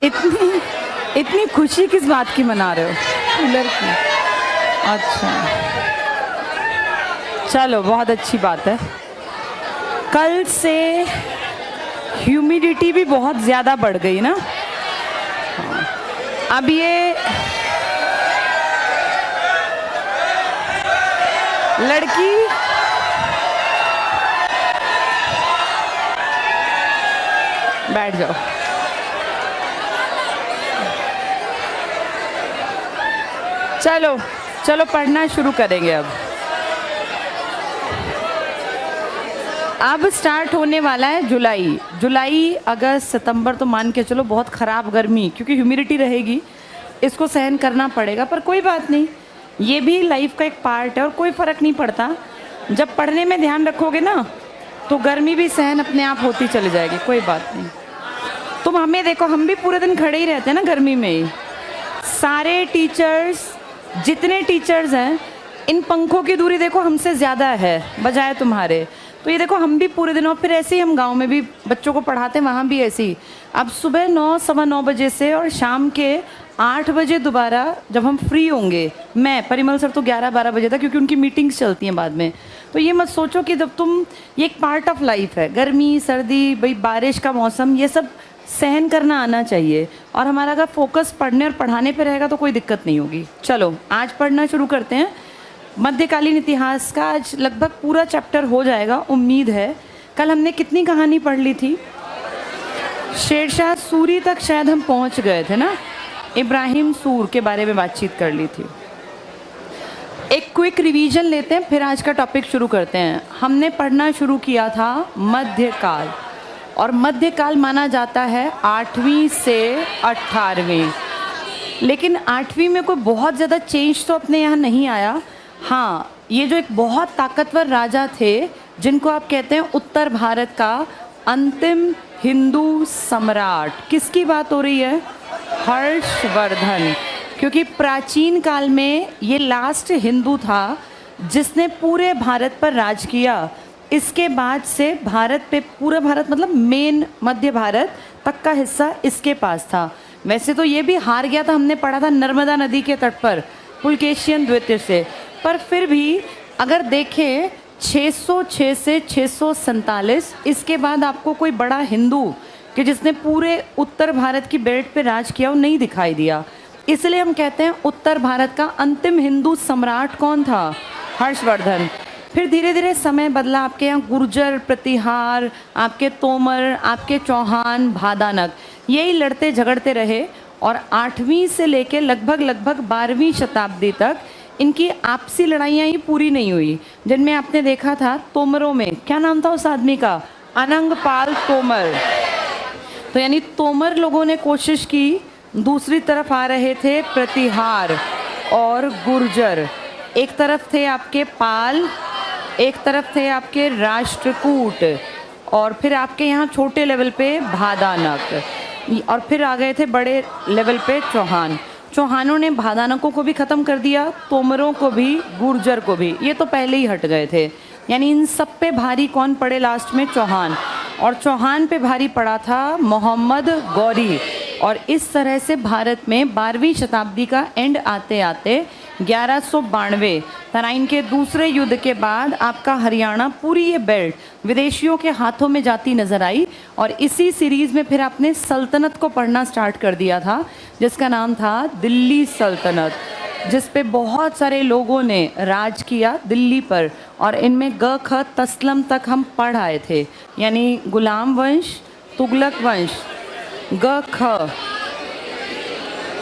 इतनी इतनी खुशी किस बात की मना रहे हो? कूलर की? अच्छा, चलो बहुत अच्छी बात है। कल से ह्यूमिडिटी भी बहुत ज़्यादा बढ़ गई ना। अब ये लड़की बैठ जाओ। चलो चलो पढ़ना शुरू करेंगे। अब स्टार्ट होने वाला है जुलाई अगस्त सितंबर, तो मान के चलो बहुत ख़राब गर्मी, क्योंकि ह्यूमिडिटी रहेगी, इसको सहन करना पड़ेगा। पर कोई बात नहीं, ये भी लाइफ का एक पार्ट है और कोई फ़र्क नहीं पड़ता। जब पढ़ने में ध्यान रखोगे ना तो गर्मी भी सहन अपने आप होती चली जाएगी, कोई बात नहीं। तुम हमें देखो, हम भी पूरे दिन खड़े ही रहते हैं ना गर्मी में ही। सारे टीचर्स, जितने टीचर्स हैं, इन पंखों की दूरी देखो हमसे ज़्यादा है बजाय तुम्हारे। तो ये देखो हम भी पूरे दिन, और फिर ऐसे ही हम गांव में भी बच्चों को पढ़ाते हैं, वहाँ भी ऐसे ही। अब सुबह 9 सवा 9 बजे से और शाम के 8 बजे दोबारा जब हम फ्री होंगे, मैं परिमल सर तो 11-12 बजे तक, क्योंकि उनकी मीटिंग्स चलती हैं बाद में। तो ये मत सोचो कि जब तुम, ये एक पार्ट ऑफ लाइफ है, गर्मी सर्दी भाई बारिश का मौसम, ये सब सहन करना आना चाहिए। और हमारा अगर फोकस पढ़ने और पढ़ाने पे रहेगा तो कोई दिक्कत नहीं होगी। चलो आज पढ़ना शुरू करते हैं। मध्यकालीन इतिहास का आज लगभग पूरा चैप्टर हो जाएगा, उम्मीद है। कल हमने कितनी कहानी पढ़ ली थी? शेरशाह सूरी तक शायद हम पहुंच गए थे ना। इब्राहिम सूर के बारे में बातचीत कर ली थी। एक क्विक रिवीजन लेते हैं, फिर आज का टॉपिक शुरू करते हैं। हमने पढ़ना शुरू किया था मध्यकाल, और मध्यकाल माना जाता है 8वीं से 18वीं। लेकिन 8वीं में कोई बहुत ज़्यादा चेंज तो अपने यहाँ नहीं आया। हाँ, ये जो एक बहुत ताकतवर राजा थे, जिनको आप कहते हैं उत्तर भारत का अंतिम हिंदू सम्राट, किसकी बात हो रही है? हर्षवर्धन। क्योंकि प्राचीन काल में ये लास्ट हिंदू था जिसने पूरे भारत पर राज किया। इसके बाद से भारत पे, पूरा भारत मतलब मेन मध्य भारत तक का हिस्सा इसके पास था। वैसे तो ये भी हार गया था, हमने पढ़ा था नर्मदा नदी के तट पर पुलकेशियन द्वितीय से। पर फिर भी अगर देखें 606 से 647, इसके बाद आपको कोई बड़ा हिंदू कि जिसने पूरे उत्तर भारत की बेल्ट पे राज किया वो नहीं दिखाई दिया। इसलिए हम कहते हैं उत्तर भारत का अंतिम हिंदू सम्राट कौन था? हर्षवर्धन। फिर धीरे धीरे समय बदला, आपके यहाँ गुर्जर, प्रतिहार, आपके तोमर, आपके चौहान, भादानक, यही लड़ते झगड़ते रहे। और 8वीं से लेके लगभग 12वीं शताब्दी तक इनकी आपसी लड़ाइयाँ ही पूरी नहीं हुई, जिनमें आपने देखा था तोमरों में, क्या नाम था उस आदमी का? अनंगपाल तोमर। तो यानी तोमर लोगों ने कोशिश की, दूसरी तरफ आ रहे थे प्रतिहार और गुर्जर। एक तरफ थे आपके पाल, एक तरफ थे आपके राष्ट्रकूट, और फिर आपके यहाँ छोटे लेवल पे भादानक, और फिर आ गए थे बड़े लेवल पे चौहान। चौहानों ने भादानकों को भी ख़त्म कर दिया, तोमरों को भी, गुर्जर को भी। ये तो पहले ही हट गए थे। यानी इन सब पे भारी कौन पड़े लास्ट में? चौहान। और चौहान पे भारी पड़ा था मोहम्मद गौरी। और इस तरह से भारत में 12वीं शताब्दी का एंड आते आते 1192 तराइन के दूसरे युद्ध के बाद आपका हरियाणा, पूरी ये बेल्ट विदेशियों के हाथों में जाती नज़र आई। और इसी सीरीज़ में फिर आपने सल्तनत को पढ़ना स्टार्ट कर दिया था, जिसका नाम था दिल्ली सल्तनत, जिस पे बहुत सारे लोगों ने राज किया दिल्ली पर। और इनमें ग ख तस्लम तक हम पढ़ आए थे, यानी गुलाम वंश, तुगलक वंश, ग ख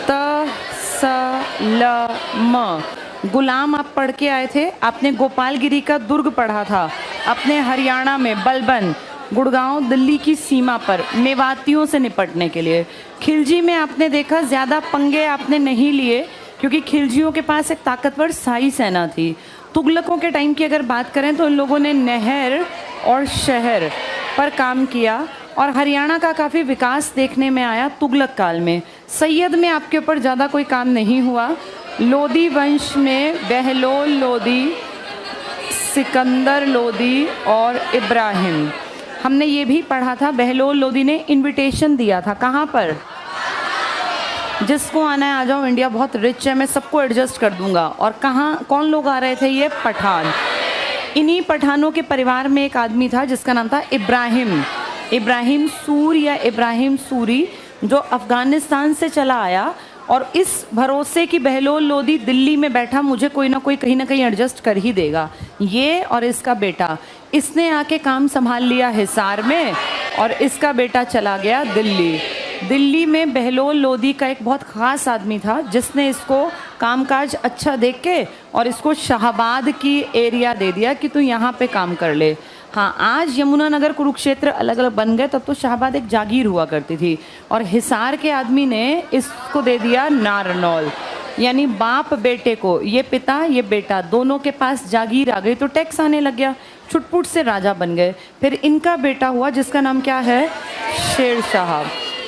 त स ल म, गुलाम आप पढ़ के आए थे। आपने गोपालगिरी का दुर्ग पढ़ा था, अपने हरियाणा में बलबन, गुड़गांव, दिल्ली की सीमा पर मेवातियों से निपटने के लिए। खिलजी में आपने देखा ज़्यादा पंगे आपने नहीं लिए, क्योंकि खिलजियों के पास एक ताकतवर शाही सेना थी। तुगलकों के टाइम की अगर बात करें तो इन लोगों ने नहर और शहर पर काम किया, और हरियाणा का काफ़ी विकास देखने में आया तुगलक काल में। सैयद में आपके ऊपर ज़्यादा कोई काम नहीं हुआ। लोदी वंश में बहलोल लोदी, सिकंदर लोदी और इब्राहिम, हमने ये भी पढ़ा था। बहलोल लोदी ने इनविटेशन दिया था, कहाँ पर? जिसको आना है आ जाओ, इंडिया बहुत रिच है, मैं सबको एडजस्ट कर दूंगा। और कहाँ कौन लोग आ रहे थे? ये पठान। इन्हीं पठानों के परिवार में एक आदमी था जिसका नाम था इब्राहिम सूर या इब्राहिम सूरी, जो अफ़गानिस्तान से चला आया और इस भरोसे की बहलोल लोदी दिल्ली में बैठा, मुझे कोई ना कोई कहीं ना कहीं एडजस्ट कर ही देगा। ये और इसका बेटा, इसने आके काम संभाल लिया हिसार में और इसका बेटा चला गया दिल्ली में बहलोल लोदी का एक बहुत ख़ास आदमी था जिसने इसको कामकाज अच्छा देख के और इसको शाहबाद की एरिया दे दिया कि तू यहाँ पे काम कर ले। हाँ, आज यमुनानगर कुरुक्षेत्र अलग अलग बन गए, तब तो शाहबाद एक जागीर हुआ करती थी। और हिसार के आदमी ने इसको दे दिया नारनौल, यानी बाप बेटे को, ये पिता ये बेटा दोनों के पास जागीर आ गई तो टैक्स आने लग गया, छुटपुट से राजा बन गए। फिर इनका बेटा हुआ जिसका नाम क्या है?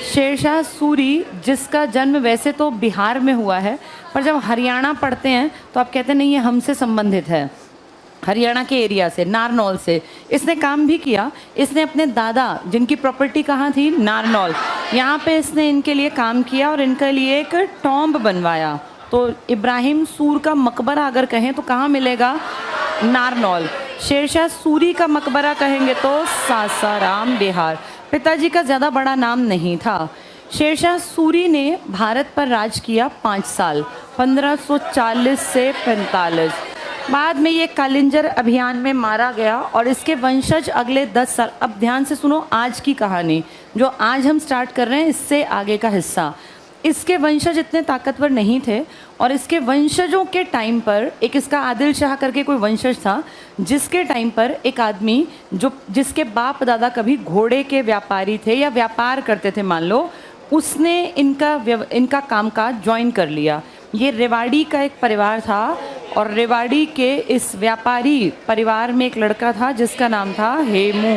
शेरशाह सूरी, जिसका जन्म वैसे तो बिहार में हुआ है, पर जब हरियाणा पढ़ते हैं तो आप कहते हैं नहीं ये हमसे संबंधित है, हरियाणा के एरिया से, नारनौल से। इसने काम भी किया। इसने अपने दादा, जिनकी प्रॉपर्टी कहाँ थी? नारनौल, यहाँ पे इसने इनके लिए काम किया और इनके लिए एक टॉम्ब बनवाया। तो इब्राहिम सूर का मकबरा अगर कहें तो कहाँ मिलेगा? नारनौल। शेरशाह सूरी का मकबरा कहेंगे तो सासाराम, बिहार। पिताजी का ज़्यादा बड़ा नाम नहीं था। शेरशाह सूरी ने भारत पर राज किया 5 साल, 1540 से 45। बाद में ये कालिंजर अभियान में मारा गया और इसके वंशज अगले 10 साल, अब ध्यान से सुनो आज की कहानी जो आज हम स्टार्ट कर रहे हैं, इससे आगे का हिस्सा। इसके वंशज इतने ताकतवर नहीं थे और इसके वंशजों के टाइम पर एक इसका आदिल शाह करके कोई वंशज था, जिसके टाइम पर एक आदमी जिसके बाप दादा कभी घोड़े के व्यापारी थे या व्यापार करते थे मान लो, उसने इनका कामकाज ज्वाइन कर लिया। ये रेवाड़ी का एक परिवार था और रेवाड़ी के इस व्यापारी परिवार में एक लड़का था जिसका नाम था हेमू।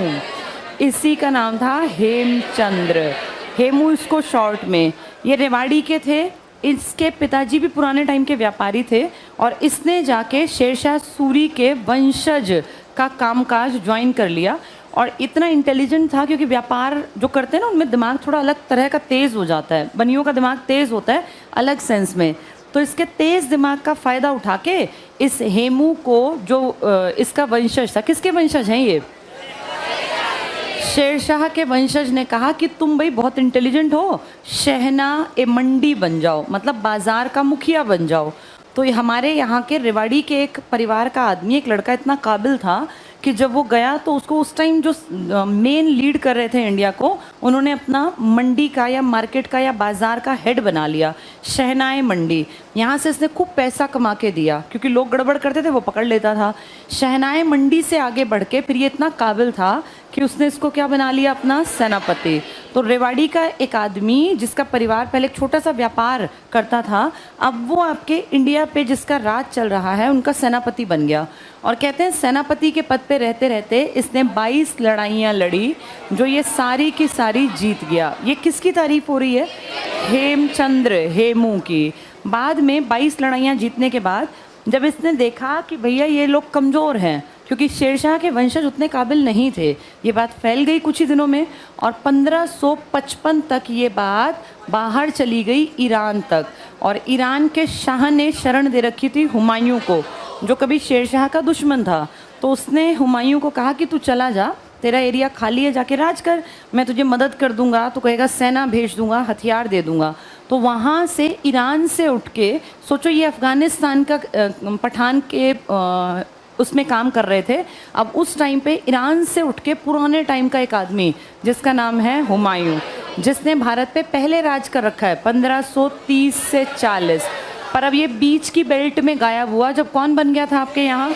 इसी का नाम था हेमचंद्र, हेमू इसको शॉर्ट में। ये रेवाड़ी के थे, इसके पिताजी भी पुराने टाइम के व्यापारी थे और इसने जाके शेरशाह सूरी के वंशज का कामकाज ज्वाइन कर लिया। और इतना इंटेलिजेंट था क्योंकि व्यापार जो करते हैं ना उनमें दिमाग थोड़ा अलग तरह का तेज़ हो जाता है, बनियों का दिमाग तेज़ होता है अलग सेंस में। तो इसके तेज़ दिमाग का फ़ायदा उठा के इस हेमू को, जो इसका वंशज था, किसके वंशज हैं ये? शेरशाह के वंशज ने कहा कि तुम भाई बहुत इंटेलिजेंट हो, शहना मंडी बन जाओ, मतलब बाज़ार का मुखिया बन जाओ। तो हमारे यहाँ के रेवाड़ी के एक परिवार का आदमी, एक लड़का इतना काबिल था कि जब वो गया तो उसको उस टाइम जो मेन लीड कर रहे थे इंडिया को, उन्होंने अपना मंडी का या मार्केट का या बाज़ार का हेड बना लिया, शहनाए मंडी। यहाँ से इसने खूब पैसा कमा के दिया क्योंकि लोग गड़बड़ करते थे वो पकड़ लेता था। शहनाए मंडी से आगे बढ़ के फिर ये इतना काबिल था कि उसने इसको क्या बना लिया? अपना सेनापति। तो रेवाड़ी का एक आदमी जिसका परिवार पहले एक छोटा सा व्यापार करता था, अब वो आपके इंडिया पे जिसका राज चल रहा है उनका सेनापति बन गया। और कहते हैं सेनापति के पद पे रहते रहते इसने 22 लड़ाइयाँ लड़ी, जो ये सारी की सारी जीत गया। ये किसकी तारीफ हो रही है? हेमचंद्र, हेमू की। बाद में 22 लड़ाइयाँ जीतने के बाद जब इसने देखा कि भैया ये लोग कमज़ोर हैं, क्योंकि शेरशाह के वंशज उतने काबिल नहीं थे, ये बात फैल गई कुछ ही दिनों में और 1555 तक ये बात बाहर चली गई ईरान तक। और ईरान के शाह ने शरण दे रखी थी हुमायूं को, जो कभी शेरशाह का दुश्मन था। तो उसने हुमायूं को कहा कि तू चला जा, तेरा एरिया खाली है, जाके राज कर, मैं तुझे मदद कर दूंगा, तो कहेगा सेना भेज दूंगा, हथियार दे दूंगा। तो वहाँ से ईरान से उठ के, सोचो ये अफ़गानिस्तान का पठान के उसमें काम कर रहे थे, अब उस टाइम पे ईरान से उठ के पुराने टाइम का एक आदमी जिसका नाम है हुमायूं, जिसने भारत पे पहले राज कर रखा है 1530 से 40। पर अब ये बीच की बेल्ट में गायब हुआ जब कौन बन गया था आपके यहाँ?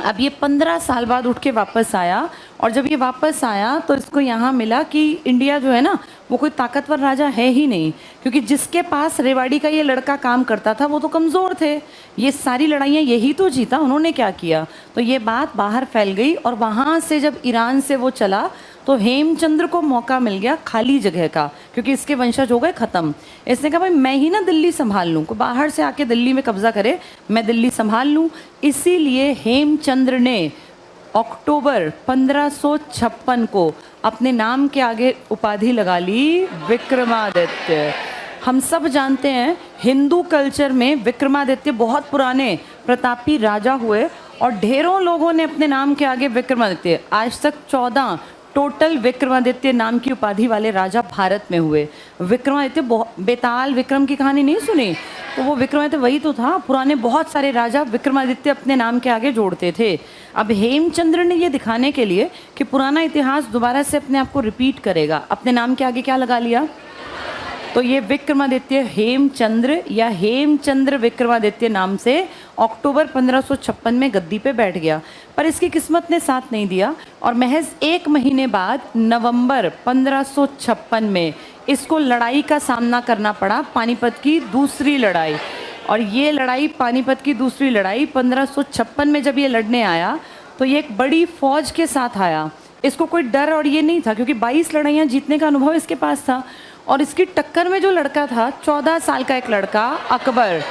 अब ये 15 साल बाद उठ के वापस आया और जब ये वापस आया तो इसको यहाँ मिला कि इंडिया जो है ना वो कोई ताकतवर राजा है ही नहीं, क्योंकि जिसके पास रेवाड़ी का ये लड़का काम करता था वो तो कमज़ोर थे। ये सारी लड़ाइयाँ यही तो जीता, उन्होंने क्या किया? तो ये बात बाहर फैल गई और वहाँ से जब ईरान से वो चला तो हेमचंद्र को मौका मिल गया खाली जगह का, क्योंकि इसके वंशज हो गए ख़त्म। इसने कहा भाई मैं ही ना दिल्ली संभाल लूँ, कोई बाहर से आके दिल्ली में कब्जा करे, मैं दिल्ली संभाल लूँ। इसीलिए हेमचंद्र ने अक्टूबर 1556 को अपने नाम के आगे उपाधि लगा ली विक्रमादित्य। हम सब जानते हैं हिंदू कल्चर में विक्रमादित्य बहुत पुराने प्रतापी राजा हुए और ढेरों लोगों ने अपने नाम के आगे विक्रमादित्य, आज तक 14 टोटल विक्रमादित्य नाम की उपाधि वाले राजा भारत में हुए। विक्रमादित्य बेताल विक्रम की कहानी नहीं सुनी? तो वो विक्रमादित्य वही तो था। पुराने बहुत सारे राजा विक्रमादित्य अपने नाम के आगे जोड़ते थे। अब हेमचंद्र ने ये दिखाने के लिए कि पुराना इतिहास दोबारा से अपने आप को रिपीट करेगा, अपने नाम के आगे क्या लगा लिया? तो ये विक्रमादित्य हेमचंद्र या हेमचंद्र विक्रमादित्य नाम से अक्टूबर 1556 में गद्दी पे बैठ गया। पर इसकी किस्मत ने साथ नहीं दिया और महज 1 महीने बाद नवंबर 1556 में इसको लड़ाई का सामना करना पड़ा, पानीपत की दूसरी लड़ाई। और ये लड़ाई, पानीपत की दूसरी लड़ाई 1556 में जब ये लड़ने आया तो ये एक बड़ी फौज के साथ आया। इसको कोई डर और ये नहीं था क्योंकि 22 लड़ाइयाँ जीतने का अनुभव इसके पास था। और इसकी टक्कर में जो लड़का था 14 साल का एक लड़का अकबर,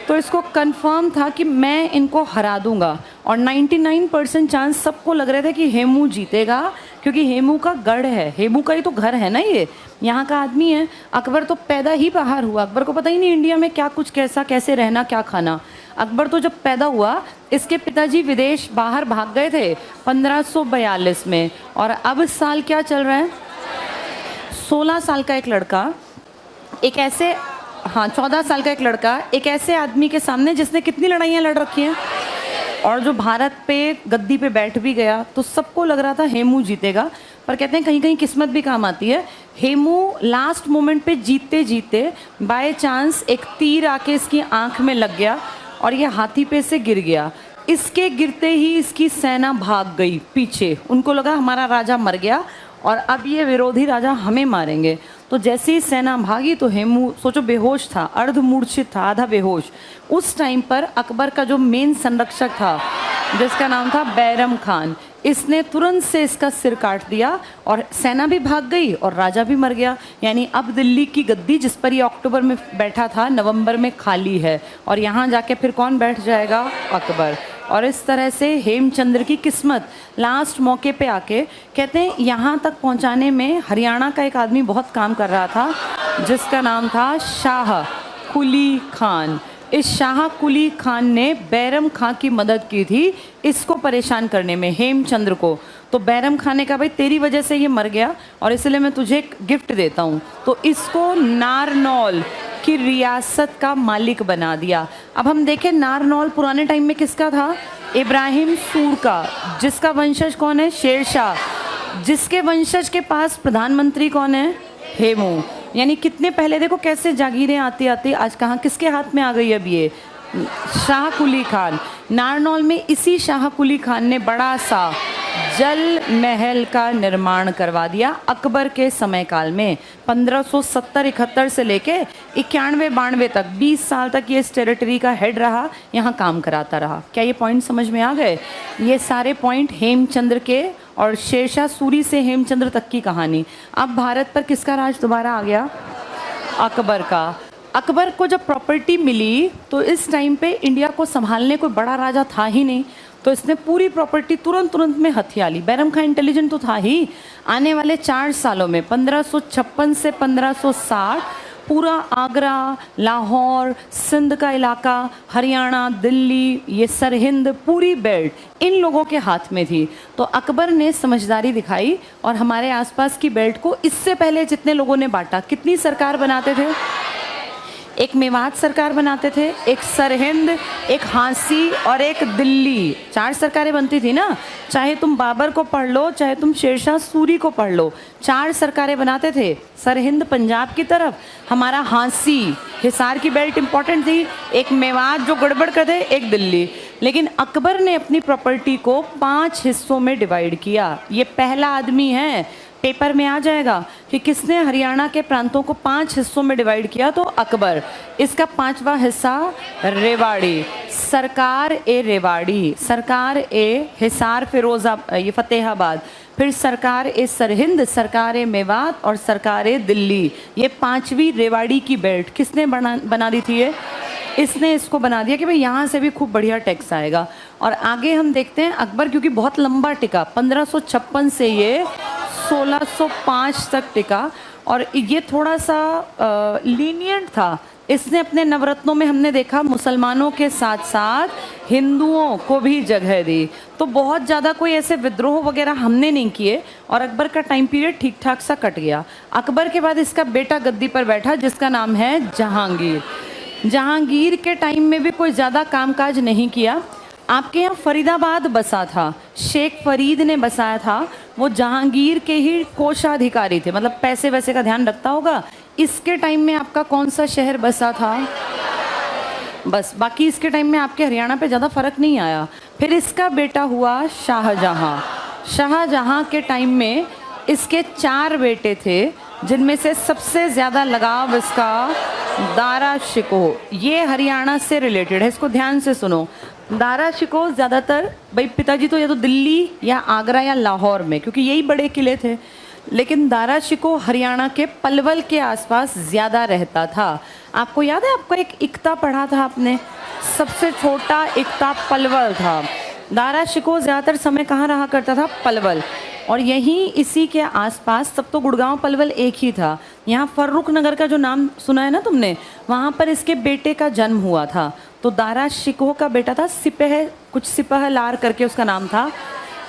तो इसको कंफर्म था कि मैं इनको हरा दूंगा। और 99% चांस सबको लग रहे थे कि हेमू जीतेगा क्योंकि हेमू का गढ़ है, हेमू का ही तो घर है ना, ये यहाँ का आदमी है। अकबर तो पैदा ही बाहर हुआ, अकबर को पता ही नहीं इंडिया में क्या कुछ कैसा कैसे रहना क्या खाना। अकबर तो जब पैदा हुआ इसके पिताजी विदेश बाहर भाग गए थे 1542 में। और अब साल क्या चल रहा है? 16 साल का एक लड़का एक ऐसे 14 साल का एक लड़का एक ऐसे आदमी के सामने जिसने कितनी लड़ाइयाँ लड़ रखी हैं और जो भारत पे गद्दी पे बैठ भी गया, तो सबको लग रहा था हेमू जीतेगा। पर कहते हैं कहीं कहीं किस्मत भी काम आती है। हेमू लास्ट मोमेंट पे जीतते जीतते बाय चांस एक तीर आके इसकी आंख में लग गया और ये हाथी पे से गिर गया। इसके गिरते ही इसकी सेना भाग गई पीछे, उनको लगा हमारा राजा मर गया और अब ये विरोधी राजा हमें मारेंगे। तो जैसे ही सेना भागी तो हेमू सोचो बेहोश था, अर्ध मूर्छित था, आधा बेहोश। उस टाइम पर अकबर का जो मेन संरक्षक था जिसका नाम था बैरम खान, इसने तुरंत से इसका सिर काट दिया और सेना भी भाग गई और राजा भी मर गया। यानी अब दिल्ली की गद्दी जिस पर ये अक्टूबर में बैठा था नवंबर में खाली है और यहाँ जाके फिर कौन बैठ जाएगा? अकबर। और इस तरह से हेमचंद्र की किस्मत लास्ट मौके पे आके कहते हैं यहाँ तक पहुँचाने में हरियाणा का एक आदमी बहुत काम कर रहा था जिसका नाम था शाह कुली खान। इस शाह कुली खान ने बैरम खां की मदद की थी इसको परेशान करने में, हेमचंद्र को। तो बैरम खान ने कहा भाई तेरी वजह से ये मर गया और इसलिए मैं तुझे एक गिफ्ट देता हूँ। तो इसको नारनौल की रियासत का मालिक बना दिया। अब हम देखें नारनौल पुराने टाइम में किसका था? इब्राहिम सूर का, जिसका वंशज कौन है? शेरशाह, जिसके वंशज के पास प्रधानमंत्री कौन है? हेमू। यानी कितने पहले देखो कैसे जागीरें आती आती आज कहाँ किसके हाथ में आ गई अब ये? शाह कुली खान। नारनौल में इसी शाह कुली खान ने बड़ा सा जल महल का निर्माण करवा दिया अकबर के समय काल में। 1570-71 से लेके 91-92 तक 20 साल तक ये इस टेरिटरी का हेड रहा, यहाँ काम कराता रहा। क्या ये पॉइंट समझ में आ गए? ये सारे पॉइंट हेमचंद्र के और शेरशाह सूरी से हेमचंद्र तक की कहानी। अब भारत पर किसका राज दोबारा आ गया? अकबर का। अकबर को जब प्रॉपर्टी मिली तो इस टाइम पे इंडिया को संभालने कोई बड़ा राजा था ही नहीं, तो इसने पूरी प्रॉपर्टी तुरंत में हथिया ली। बैरम खान इंटेलिजेंट तो था ही। आने वाले 4 सालों में 1556 से 1560 पूरा आगरा, लाहौर, सिंध का इलाका, हरियाणा, दिल्ली, ये सरहिंद, पूरी बेल्ट इन लोगों के हाथ में थी। तो अकबर ने समझदारी दिखाई और हमारे आसपास की बेल्ट को इससे पहले जितने लोगों ने बांटा, कितनी सरकार बनाते थे? एक मेवात सरकार बनाते थे, एक सरहिंद, एक हांसी और एक दिल्ली। 4 सरकारें बनती थी ना। चाहे तुम बाबर को पढ़ लो, चाहे तुम शेरशाह सूरी को पढ़ लो, 4 सरकारें बनाते थे। सरहिंद पंजाब की तरफ, हमारा हांसी हिसार की बेल्ट इंपॉर्टेंट थी, एक मेवात जो गड़बड़ कर दे, एक दिल्ली। लेकिन अकबर ने अपनी प्रॉपर्टी को 5 हिस्सों में डिवाइड किया। ये पहला आदमी है, पेपर में आ जाएगा कि किसने हरियाणा के प्रांतों को 5 हिस्सों में डिवाइड किया, तो अकबर। इसका 5वां हिस्सा रेवाड़ी, सरकार ए रेवाड़ी, सरकार ए हिसार ये फतेहाबाद, फिर सरकार ए सरहिंद, सरकार ए मेवात और सरकार ए दिल्ली। ये 5वीं रेवाड़ी की बेल्ट किसने बना दी थी? इसने इसको बना दिया कि भाई यहाँ से भी खूब बढ़िया टैक्स आएगा। और आगे हम देखते हैं अकबर क्योंकि बहुत लंबा टिका, 1556 से ये 1605 तक टिका और ये थोड़ा सा लीनियंट था। इसने अपने नवरत्नों में हमने देखा मुसलमानों के साथ साथ हिंदुओं को भी जगह दी। तो बहुत ज़्यादा कोई ऐसे विद्रोह वगैरह हमने नहीं किए और अकबर का टाइम पीरियड ठीक ठाक सा कट गया। अकबर के बाद इसका बेटा गद्दी पर बैठा जिसका नाम है जहांगीर। जहांगीर के टाइम में भी कोई ज़्यादा कामकाज नहीं किया। आपके यहाँ फरीदाबाद बसा था, शेख फरीद ने बसाया था। वो जहांगीर के ही कोषाधिकारी थे, मतलब पैसे वैसे का ध्यान रखता होगा। इसके टाइम में आपका कौन सा शहर बसा था? बस, बाकी इसके टाइम में आपके हरियाणा पे ज़्यादा फर्क नहीं आया। फिर इसका बेटा हुआ शाहजहां। शाहजहां के टाइम में इसके 4 बेटे थे, जिनमें से सबसे ज़्यादा लगाव इसका दारा शिकोह। ये हरियाणा से रिलेटेड है, इसको ध्यान से सुनो। दारा शिकोह ज़्यादातर भाई पिताजी तो या तो दिल्ली या आगरा या लाहौर में, क्योंकि यही बड़े किले थे, लेकिन दारा शिकोह हरियाणा के पलवल के आसपास ज़्यादा रहता था। आपको याद है, आपका एक इक्ता पढ़ा था आपने, सबसे छोटा इक्ता पलवल था। दारा शिकोह ज़्यादातर समय कहाँ रहा करता था? पलवल। और यहीं इसी के आसपास, तब तो गुड़गांव पलवल एक ही था। यहाँ फर्रुख नगर का जो नाम सुना है ना तुमने, वहाँ पर इसके बेटे का जन्म हुआ था। तो दारा शिकोह का बेटा था सिपह, कुछ सिपह लार करके उसका नाम था।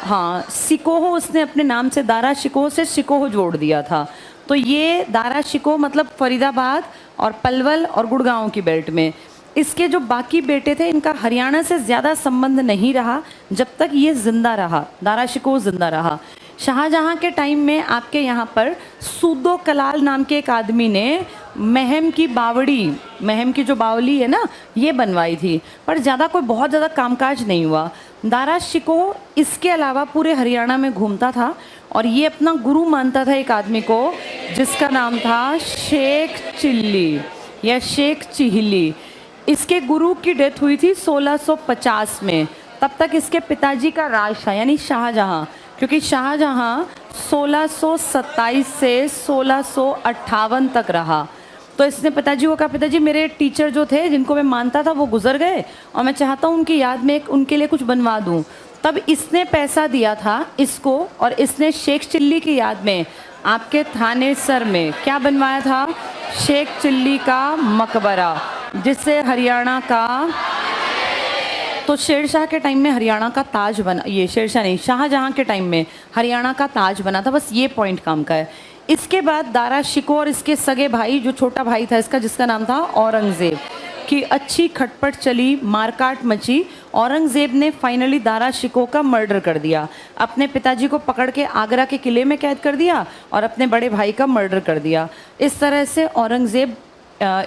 हाँ, सिकोह उसने अपने नाम से, दारा शिकोह से शिकोह जोड़ दिया था। तो ये दारा शिकोह मतलब फरीदाबाद और पलवल और गुड़गांव की बेल्ट में। इसके जो बाकी बेटे थे, इनका हरियाणा से ज़्यादा संबंध नहीं रहा जब तक ये जिंदा रहा, दारा शिकोह जिंदा रहा। शाहजहां के टाइम में आपके यहाँ पर सूदो कलाल नाम के एक आदमी ने महम की बावड़ी, महम की जो बावली है ना, ये बनवाई थी, पर ज़्यादा कोई बहुत ज़्यादा कामकाज नहीं हुआ। दारा शिकोह इसके अलावा पूरे हरियाणा में घूमता था और ये अपना गुरु मानता था एक आदमी को, जिसका नाम था शेख चिल्ली या शेख चिहली। इसके गुरु की डेथ हुई थी 1650 में। तब तक इसके पिताजी का राज था, यानी शाहजहां, क्योंकि शाहजहां 1627 से 1658 तक रहा। तो इसने पिताजी को कहा, पिताजी मेरे टीचर जो थे जिनको मैं मानता था वो गुजर गए और मैं चाहता हूँ उनकी याद में उनके लिए कुछ बनवा दूँ। तब इसने पैसा दिया था इसको, और इसने शेख चिल्ली की याद में आपके थानेसर में क्या बनवाया था? शेख चिल्ली का मकबरा, जिससे हरियाणा का, तो शेरशाह के टाइम में हरियाणा का ताज बना, ये शेरशाह नहीं, शाहजहां के टाइम में हरियाणा का ताज बना था। बस ये पॉइंट काम का है। इसके बाद दारा शिकोह और इसके सगे भाई, जो छोटा भाई था इसका जिसका नाम था औरंगज़ेब, की अच्छी खटपट चली, मारकाट मची। औरंगज़ेब ने फाइनली दारा शिकोह का मर्डर कर दिया, अपने पिताजी को पकड़ के आगरा के किले में कैद कर दिया और अपने बड़े भाई का मर्डर कर दिया। इस तरह से औरंगज़ेब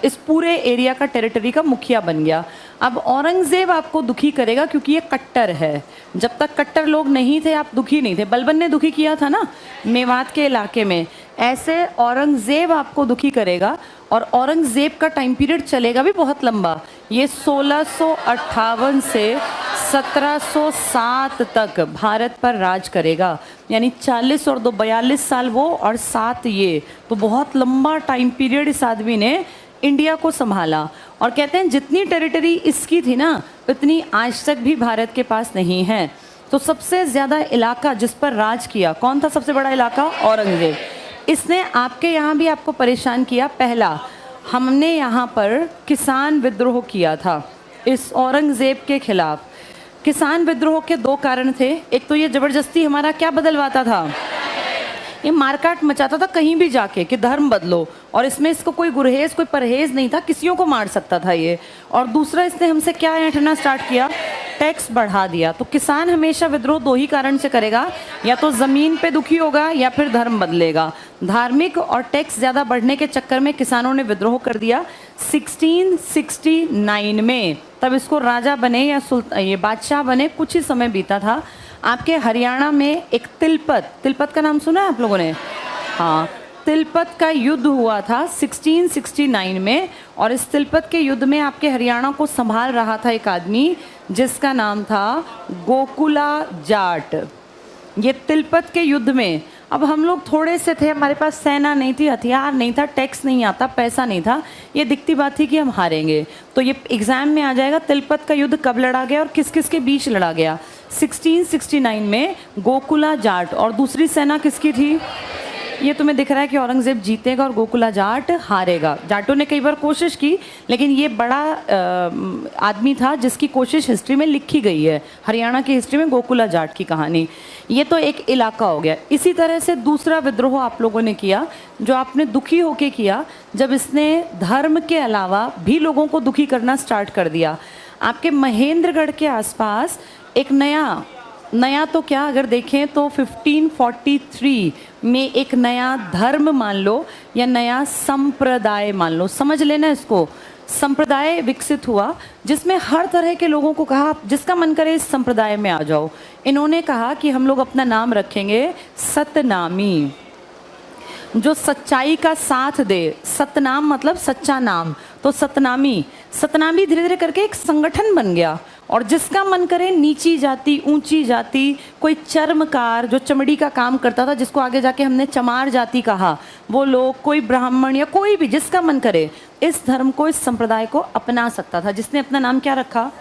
इस पूरे एरिया का टेरिटरी का मुखिया बन गया। अब औरंगज़ेब आपको दुखी करेगा क्योंकि ये कट्टर है। जब तक कट्टर लोग नहीं थे आप दुखी नहीं थे। बलबन ने दुखी किया था ना मेवात के इलाके में, ऐसे औरंगज़ेब आपको दुखी करेगा। और औरंगज़ेब का टाइम पीरियड चलेगा भी बहुत लंबा, ये 1658 से 1707 तक भारत पर राज करेगा, यानी 40 और 2 42 साल वो और 7 ये, तो बहुत लंबा टाइम पीरियड इस आदमी ने इंडिया को संभाला। और कहते हैं जितनी टेरिटरी इसकी थी ना, उतनी आज तक भी भारत के पास नहीं है। तो सबसे ज़्यादा इलाका जिस पर राज किया, कौन था सबसे बड़ा इलाका? औरंगज़ेब। इसने आपके यहाँ भी आपको परेशान किया। पहला, हमने यहाँ पर किसान विद्रोह किया था इस औरंगज़ेब के खिलाफ। किसान विद्रोह के 2 कारण थे। एक तो ये ज़बरदस्ती हमारा क्या बदलवाता था, ये मारकाट मचाता था कहीं भी जाके कि धर्म बदलो, और इसमें इसको कोई गुरहेज कोई परहेज नहीं था, किसियों को मार सकता था ये। और दूसरा, इसने हमसे क्या ऐंठना स्टार्ट किया, टैक्स बढ़ा दिया। तो किसान हमेशा विद्रोह 2 ही कारण से करेगा, या तो ज़मीन पे दुखी होगा या फिर धर्म बदलेगा। धार्मिक और टैक्स ज़्यादा बढ़ने के चक्कर में किसानों ने विद्रोह कर दिया 1669 में। तब इसको राजा बने या ये बादशाह बने कुछ ही समय बीता था। आपके हरियाणा में एक तिलपत का नाम सुना है आप लोगों ने? हाँ, तिलपत का युद्ध हुआ था 1669 में, और इस तिलपत के युद्ध में आपके हरियाणा को संभाल रहा था एक आदमी जिसका नाम था गोकुला जाट। ये तिलपत के युद्ध में, अब हम लोग थोड़े से थे, हमारे पास सेना नहीं थी, हथियार नहीं था, टैक्स नहीं आता, पैसा नहीं था, ये दिखती बात थी कि हम हारेंगे। तो ये एग्जाम में आ जाएगा, तिलपत का युद्ध कब लड़ा गया और किस किस के बीच लड़ा गया? 1669 में गोकुला जाट। और दूसरी सेना किसकी थी? ये तुम्हें दिख रहा है कि औरंगजेब जीतेगा और गोकुला जाट हारेगा। जाटों ने कई बार कोशिश की, लेकिन ये बड़ा आदमी था जिसकी कोशिश हिस्ट्री में लिखी गई है, हरियाणा की हिस्ट्री में गोकुला जाट की कहानी। ये तो एक इलाका हो गया। इसी तरह से दूसरा विद्रोह आप लोगों ने किया, जो आपने दुखी होके किया, जब इसने धर्म के अलावा भी लोगों को दुखी करना स्टार्ट कर दिया। आपके महेंद्रगढ़ के आसपास एक नया तो क्या, अगर देखें तो 1543 में एक नया धर्म मान लो या नया संप्रदाय मान लो, समझ लेना इसको, संप्रदाय विकसित हुआ जिसमें हर तरह के लोगों को कहा जिसका मन करे इस संप्रदाय में आ जाओ। इन्होंने कहा कि हम लोग अपना नाम रखेंगे सतनामी, जो सच्चाई का साथ दे। सतनाम मतलब सच्चा नाम, तो सतनामी। सतनामी धीरे धीरे करके एक संगठन बन गया, और जिसका मन करे नीची जाति, ऊंची जाति, कोई चर्मकार जो चमड़ी का काम करता था, जिसको आगे जाके हमने चमार जाति कहा, वो लोग, कोई ब्राह्मण या कोई भी जिसका मन करे इस धर्म को, इस संप्रदाय को अपना सकता था। जिसने अपना नाम क्या रखा?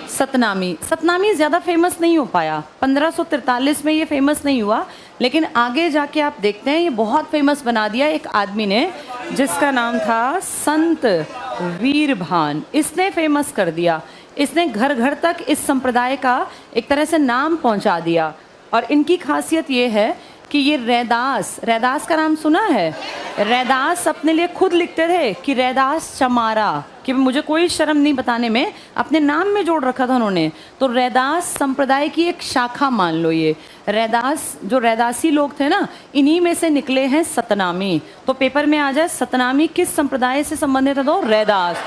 सतनामी। सतनामी ज़्यादा फेमस नहीं हो पाया, 1543 में ये फेमस नहीं हुआ, लेकिन आगे जाके आप देखते हैं ये बहुत फेमस बना दिया एक आदमी ने, जिसका नाम था संत वीरभान। इसने फेमस कर दिया, इसने घर घर तक इस संप्रदाय का एक तरह से नाम पहुंचा दिया। और इनकी खासियत ये है कि ये रैदास का नाम सुना है? रैदास अपने लिए खुद लिखते थे कि रैदास चमारा, कि मुझे कोई शर्म नहीं बताने में, अपने नाम में जोड़ रखा था उन्होंने। तो रैदास संप्रदाय की एक शाखा मान लो ये। रैदास, जो रैदासी लोग थे ना, इन्हीं में से निकले हैं सतनामी। तो पेपर में आ जाए सतनामी किस संप्रदाय से संबंधित है? तो रैदास।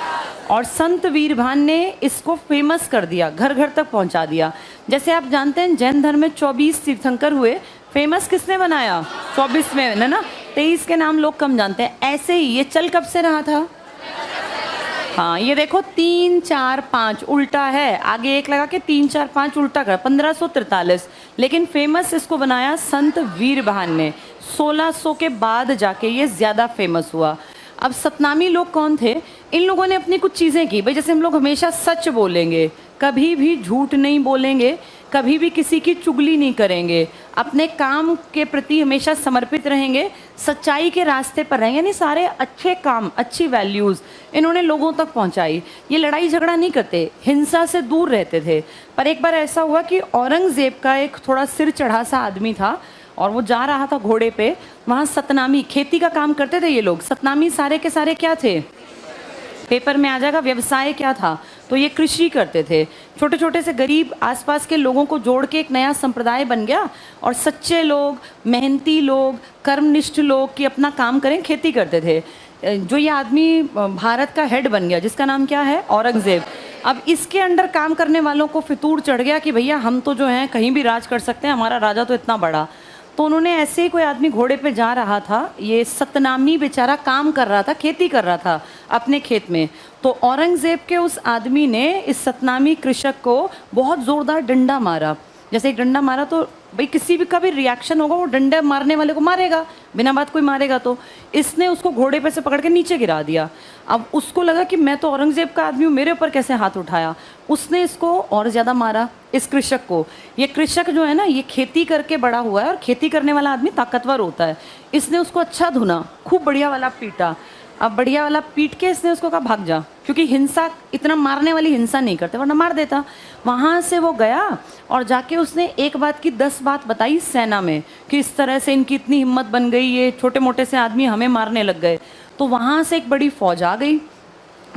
और संत वीरभान ने इसको फेमस कर दिया, घर घर तक पहुंचा दिया। जैसे आप जानते हैं जैन धर्म में 24 तीर्थंकर हुए, फेमस किसने बनाया? 24 में, है ना? 23 के नाम लोग कम जानते हैं। ऐसे ही ये चल कब से रहा था? हाँ, ये देखो 3 4 5 उल्टा है, आगे एक लगा के 3 4 5 उल्टा कर, 1543। लेकिन फेमस इसको बनाया संत वीरभान ने। 1600 के बाद जाके ये ज़्यादा फेमस हुआ। अब सतनामी लोग कौन थे? इन लोगों ने अपनी कुछ चीज़ें की भाई, जैसे हम लोग हमेशा सच बोलेंगे, कभी भी झूठ नहीं बोलेंगे, कभी भी किसी की चुगली नहीं करेंगे, अपने काम के प्रति हमेशा समर्पित रहेंगे, सच्चाई के रास्ते पर रहेंगे। यानी सारे अच्छे काम, अच्छी वैल्यूज़ इन्होंने लोगों तक पहुंचाई। ये लड़ाई झगड़ा नहीं करते, हिंसा से दूर रहते थे। पर एक बार ऐसा हुआ कि औरंगज़ेब का एक थोड़ा सिर चढ़ा सा आदमी था, और वो जा रहा था घोड़े पे। वहाँ सतनामी, खेती का काम करते थे ये लोग। सतनामी सारे के सारे क्या थे? पेपर में आ जाएगा व्यवसाय क्या था, तो ये कृषि करते थे। छोटे छोटे से गरीब आसपास के लोगों को जोड़ के एक नया संप्रदाय बन गया, और सच्चे लोग, मेहनती लोग, कर्मनिष्ठ लोग कि अपना काम करें, खेती करते थे। जो ये आदमी भारत का हेड बन गया, जिसका नाम क्या है? औरंगज़ेब। अब इसके अंडर काम करने वालों को फितूर चढ़ गया कि भैया हम तो जो हैं कहीं भी राज कर सकते हैं, हमारा राजा तो इतना बड़ा। तो उन्होंने ऐसे ही, कोई आदमी घोड़े पे जा रहा था, ये सतनामी बेचारा काम कर रहा था, खेती कर रहा था अपने खेत में। तो औरंगज़ेब के उस आदमी ने इस सतनामी कृषक को बहुत ज़ोरदार डंडा मारा। जैसे एक डंडा मारा तो भाई किसी भी का भी रिएक्शन होगा, वो डंडे मारने वाले को मारेगा, बिना बात कोई मारेगा। तो इसने उसको घोड़े पे से पकड़ के नीचे गिरा दिया। अब उसको लगा कि मैं तो औरंगज़ेब का आदमी हूँ, मेरे ऊपर कैसे हाथ उठाया। उसने इसको और ज़्यादा मारा, इस कृषक को। ये कृषक जो है ना, ये खेती करके बड़ा हुआ है, और खेती करने वाला आदमी ताकतवर होता है। इसने उसको अच्छा धुना, खूब बढ़िया वाला पीटा। अब बढ़िया वाला पीट के इसने उसको कहा भाग जा, क्योंकि हिंसा, इतना मारने वाली हिंसा नहीं करते वरना मार देता। वहाँ से वो गया और जाके उसने एक बात की 10 बात बताई सेना में, कि इस तरह से इनकी इतनी हिम्मत बन गई, ये छोटे मोटे से आदमी हमें मारने लग गए। तो वहाँ से एक बड़ी फौज आ गई,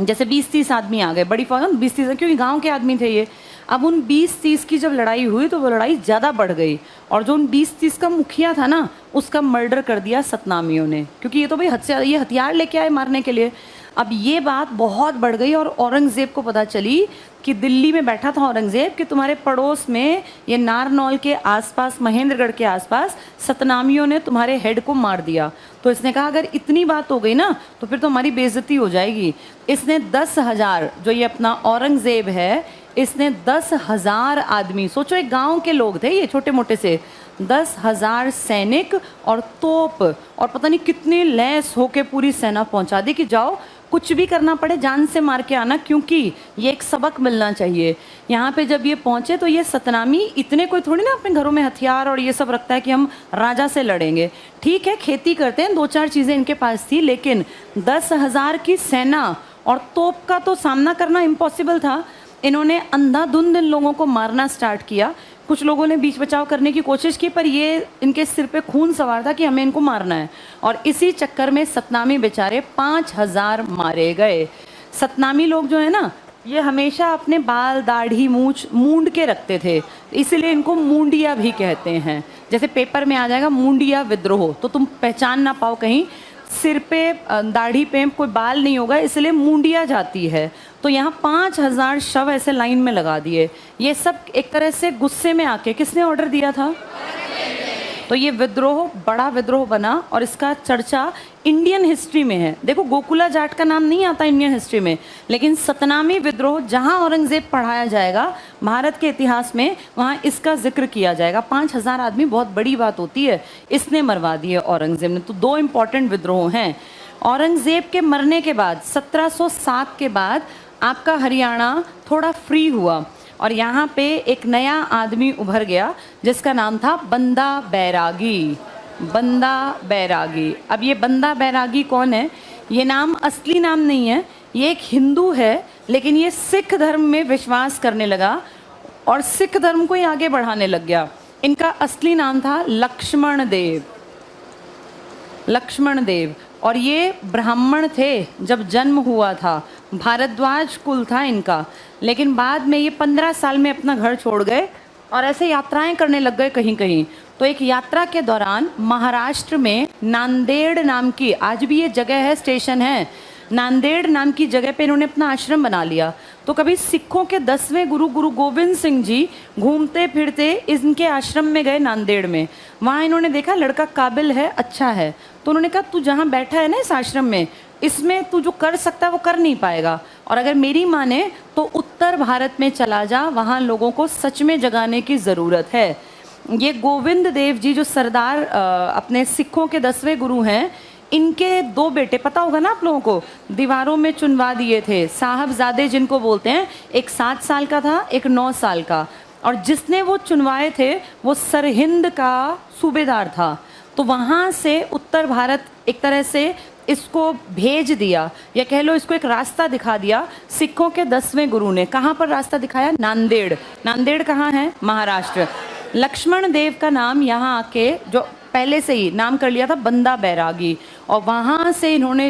जैसे 20-30 आदमी आ गए, बड़ी फौज, 20-30, क्योंकि गाँव के आदमी थे ये। अब उन 20-30 की जब लड़ाई हुई तो वो लड़ाई ज़्यादा बढ़ गई, और जो उन 20-30 का मुखिया था ना, उसका मर्डर कर दिया सतनामियों ने, क्योंकि ये तो भाई ये हथियार लेके आए मारने के लिए। अब ये बात बहुत बढ़ गई, और औरंगज़ेब को पता चली कि दिल्ली में बैठा था औरंगज़ेब कि तुम्हारे पड़ोस में ये नारनौल के आसपास, महेंद्रगढ़ के आसपास सतनामियों ने तुम्हारे हेड को मार दिया। तो इसने कहा अगर इतनी बात हो गई ना तो फिर तो हमारी बेइज्जती हो जाएगी। इसने 10,000, जो ये अपना औरंगज़ेब है, इसने 10,000 आदमी, सोचो एक गांव के लोग थे ये छोटे मोटे से, 10,000 सैनिक और तोप और पता नहीं कितनी लैस होके पूरी सेना पहुंचा दी कि जाओ कुछ भी करना पड़े जान से मार के आना, क्योंकि ये एक सबक मिलना चाहिए। यहाँ पे जब ये पहुँचे तो ये सतनामी इतने कोई थोड़ी ना अपने घरों में हथियार और ये सब रखता है कि हम राजा से लड़ेंगे। ठीक है, खेती करते हैं, 2-4 चीज़ें इनके पास थी, लेकिन 10,000 की सेना और तोप का तो सामना करना इम्पॉसिबल था। इन्होंने अंधाधुंध इन लोगों को मारना स्टार्ट किया। कुछ लोगों ने बीच बचाव करने की कोशिश की, पर ये इनके सिर पे खून सवार था कि हमें इनको मारना है, और इसी चक्कर में सतनामी बेचारे 5,000 मारे गए। सतनामी लोग जो है ना, ये हमेशा अपने बाल दाढ़ी मूछ मूंड के रखते थे, इसीलिए इनको मूंडिया भी कहते हैं। जैसे पेपर में आ जाएगा मूंडिया विद्रोह, तो तुम पहचान ना पाओ कहीं सिर पे दाढ़ी पे कोई बाल नहीं होगा, इसलिए मूंडिया जाती है। तो यहाँ 5,000 शव ऐसे लाइन में लगा दिए। ये सब एक तरह से गुस्से में आके, किसने ऑर्डर दिया था? तो ये विद्रोह बड़ा विद्रोह बना और इसका चर्चा इंडियन हिस्ट्री में है। देखो, गोकुला जाट का नाम नहीं आता इंडियन हिस्ट्री में, लेकिन सतनामी विद्रोह जहाँ औरंगजेब पढ़ाया जाएगा भारत के इतिहास में, वहाँ इसका जिक्र किया जाएगा। 5,000 आदमी बहुत बड़ी बात होती है, इसने मरवा दिए औरंगजेब ने। तो 2 इम्पॉर्टेंट विद्रोह हैं। औरंगजेब के मरने के बाद 1707 के बाद आपका हरियाणा थोड़ा फ्री हुआ और यहाँ पे एक नया आदमी उभर गया जिसका नाम था बंदा बैरागी। बंदा बैरागी। अब ये बंदा बैरागी कौन है? ये नाम असली नाम नहीं है, ये एक हिंदू है, लेकिन ये सिख धर्म में विश्वास करने लगा और सिख धर्म को ही आगे बढ़ाने लग गया। इनका असली नाम था लक्ष्मण देव। लक्ष्मण देव। और ये ब्राह्मण थे जब जन्म हुआ था, भारद्वाज कुल था इनका, लेकिन बाद में ये 15 साल में अपना घर छोड़ गए और ऐसे यात्राएं करने लग गए कहीं कहीं। तो एक यात्रा के दौरान महाराष्ट्र में नांदेड़ नाम की, आज भी ये जगह है, स्टेशन है, नांदेड़ नाम की जगह पे इन्होंने अपना आश्रम बना लिया। तो कभी सिखों के 10वें गुरु गुरु गोविंद सिंह जी घूमते फिरते इनके आश्रम में गए नांदेड़ में। वहाँ इन्होंने देखा लड़का काबिल है, अच्छा है, तो उन्होंने कहा तू जहाँ बैठा है ना इस आश्रम में, इसमें तू जो कर सकता है वो कर नहीं पाएगा, और अगर मेरी माने तो उत्तर भारत में चला जा, वहाँ लोगों को सच में जगाने की ज़रूरत है। ये गोविंद देव जी जो सरदार अपने सिखों के 10वें गुरु हैं, इनके 2 बेटे, पता होगा ना आप लोगों को, दीवारों में चुनवा दिए थे, साहबजादे जिनको बोलते हैं। एक 7 साल का था, एक 9 साल का, और जिसने वो चुनवाए थे वो सरहिंद का सूबेदार था। तो वहाँ से उत्तर भारत एक तरह से इसको भेज दिया, या कह लो इसको एक रास्ता दिखा दिया सिखों के 10वें गुरु ने। कहाँ पर रास्ता दिखाया? नांदेड़। नांदेड़ कहाँ है? महाराष्ट्र। लक्ष्मण देव का नाम यहाँ आके जो पहले से ही नाम कर लिया था बंदा बैरागी, और वहाँ से इन्होंने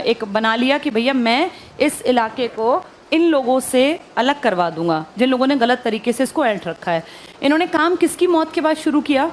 एक बना लिया कि भैया मैं इस इलाके को इन लोगों से अलग करवा दूंगा जिन लोगों ने गलत तरीके से इसको ऐंठ रखा है। इन्होंने काम किसकी मौत के बाद शुरू किया?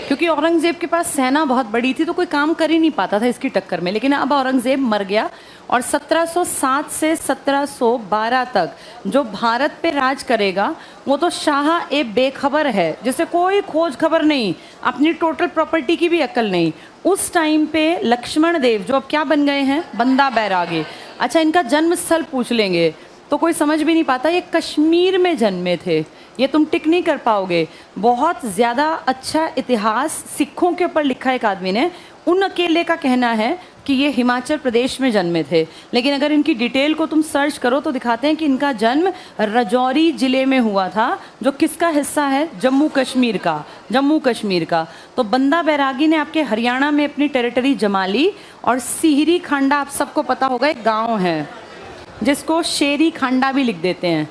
क्योंकि औरंगजेब के पास सेना बहुत बड़ी थी तो कोई काम कर ही नहीं पाता था इसकी टक्कर में। लेकिन अब औरंगजेब मर गया और 1707 से 1712 तक जो भारत पे राज करेगा वो तो शाह ए बेखबर है, जिसे कोई खोज खबर नहीं, अपनी टोटल प्रॉपर्टी की भी अक्ल नहीं। उस टाइम पे लक्ष्मण देव जो अब क्या बन गए हैं? बंदा बैरागी। अच्छा, इनका जन्म स्थल पूछ लेंगे तो कोई समझ भी नहीं पाता, ये कश्मीर में जन्मे थे, ये तुम टिक नहीं कर पाओगे। बहुत ज़्यादा अच्छा इतिहास सिखों के ऊपर लिखा एक आदमी ने, उन अकेले का कहना है कि ये हिमाचल प्रदेश में जन्मे थे। लेकिन अगर इनकी डिटेल को तुम सर्च करो तो दिखाते हैं कि इनका जन्म राजौरी ज़िले में हुआ था, जो किसका हिस्सा है? जम्मू कश्मीर का। जम्मू कश्मीर का। तो बंदा बैरागी ने आपके हरियाणा में अपनी टेरिटरी जमा ली। और सिहरी खांडा आप सबको पता होगा, एक गाँव है जिसको शेरी खांडा भी लिख देते हैं,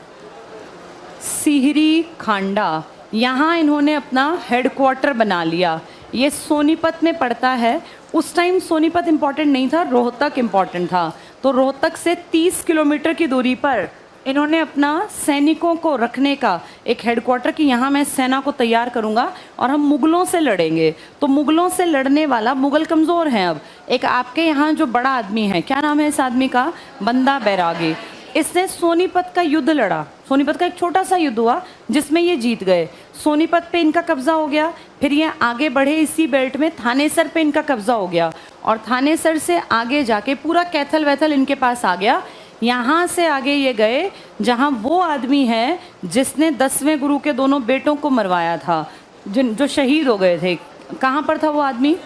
सिहरी खांडा। यहाँ इन्होंने अपना हेडक्वार्टर बना लिया। ये सोनीपत में पड़ता है। उस टाइम सोनीपत इम्पॉर्टेंट नहीं था, रोहतक इम्पॉर्टेंट था। तो रोहतक से 30 किलोमीटर की दूरी पर इन्होंने अपना सैनिकों को रखने का एक हेडक्वार्टर, कि यहाँ मैं सेना को तैयार करूँगा और हम मुग़लों से लड़ेंगे। तो मुग़लों से लड़ने वाला, मुग़ल कमज़ोर हैं अब, एक आपके यहाँ जो बड़ा आदमी है, क्या नाम है इस आदमी का? बंदा बैरागी। इसने सोनीपत का युद्ध लड़ा। सोनीपत का एक छोटा सा युद्ध हुआ जिसमें ये जीत गए। सोनीपत पे इनका कब्जा हो गया। फिर ये आगे बढ़े इसी बेल्ट में, थानेसर पे इनका कब्जा हो गया, और थानेसर से आगे जाके पूरा कैथल वैथल इनके पास आ गया। यहाँ से आगे ये गए जहाँ वो आदमी है जिसने 10वें गुरु के दोनों बेटों को मरवाया था, जो शहीद हो गए थे। कहाँ पर था वो आदमी?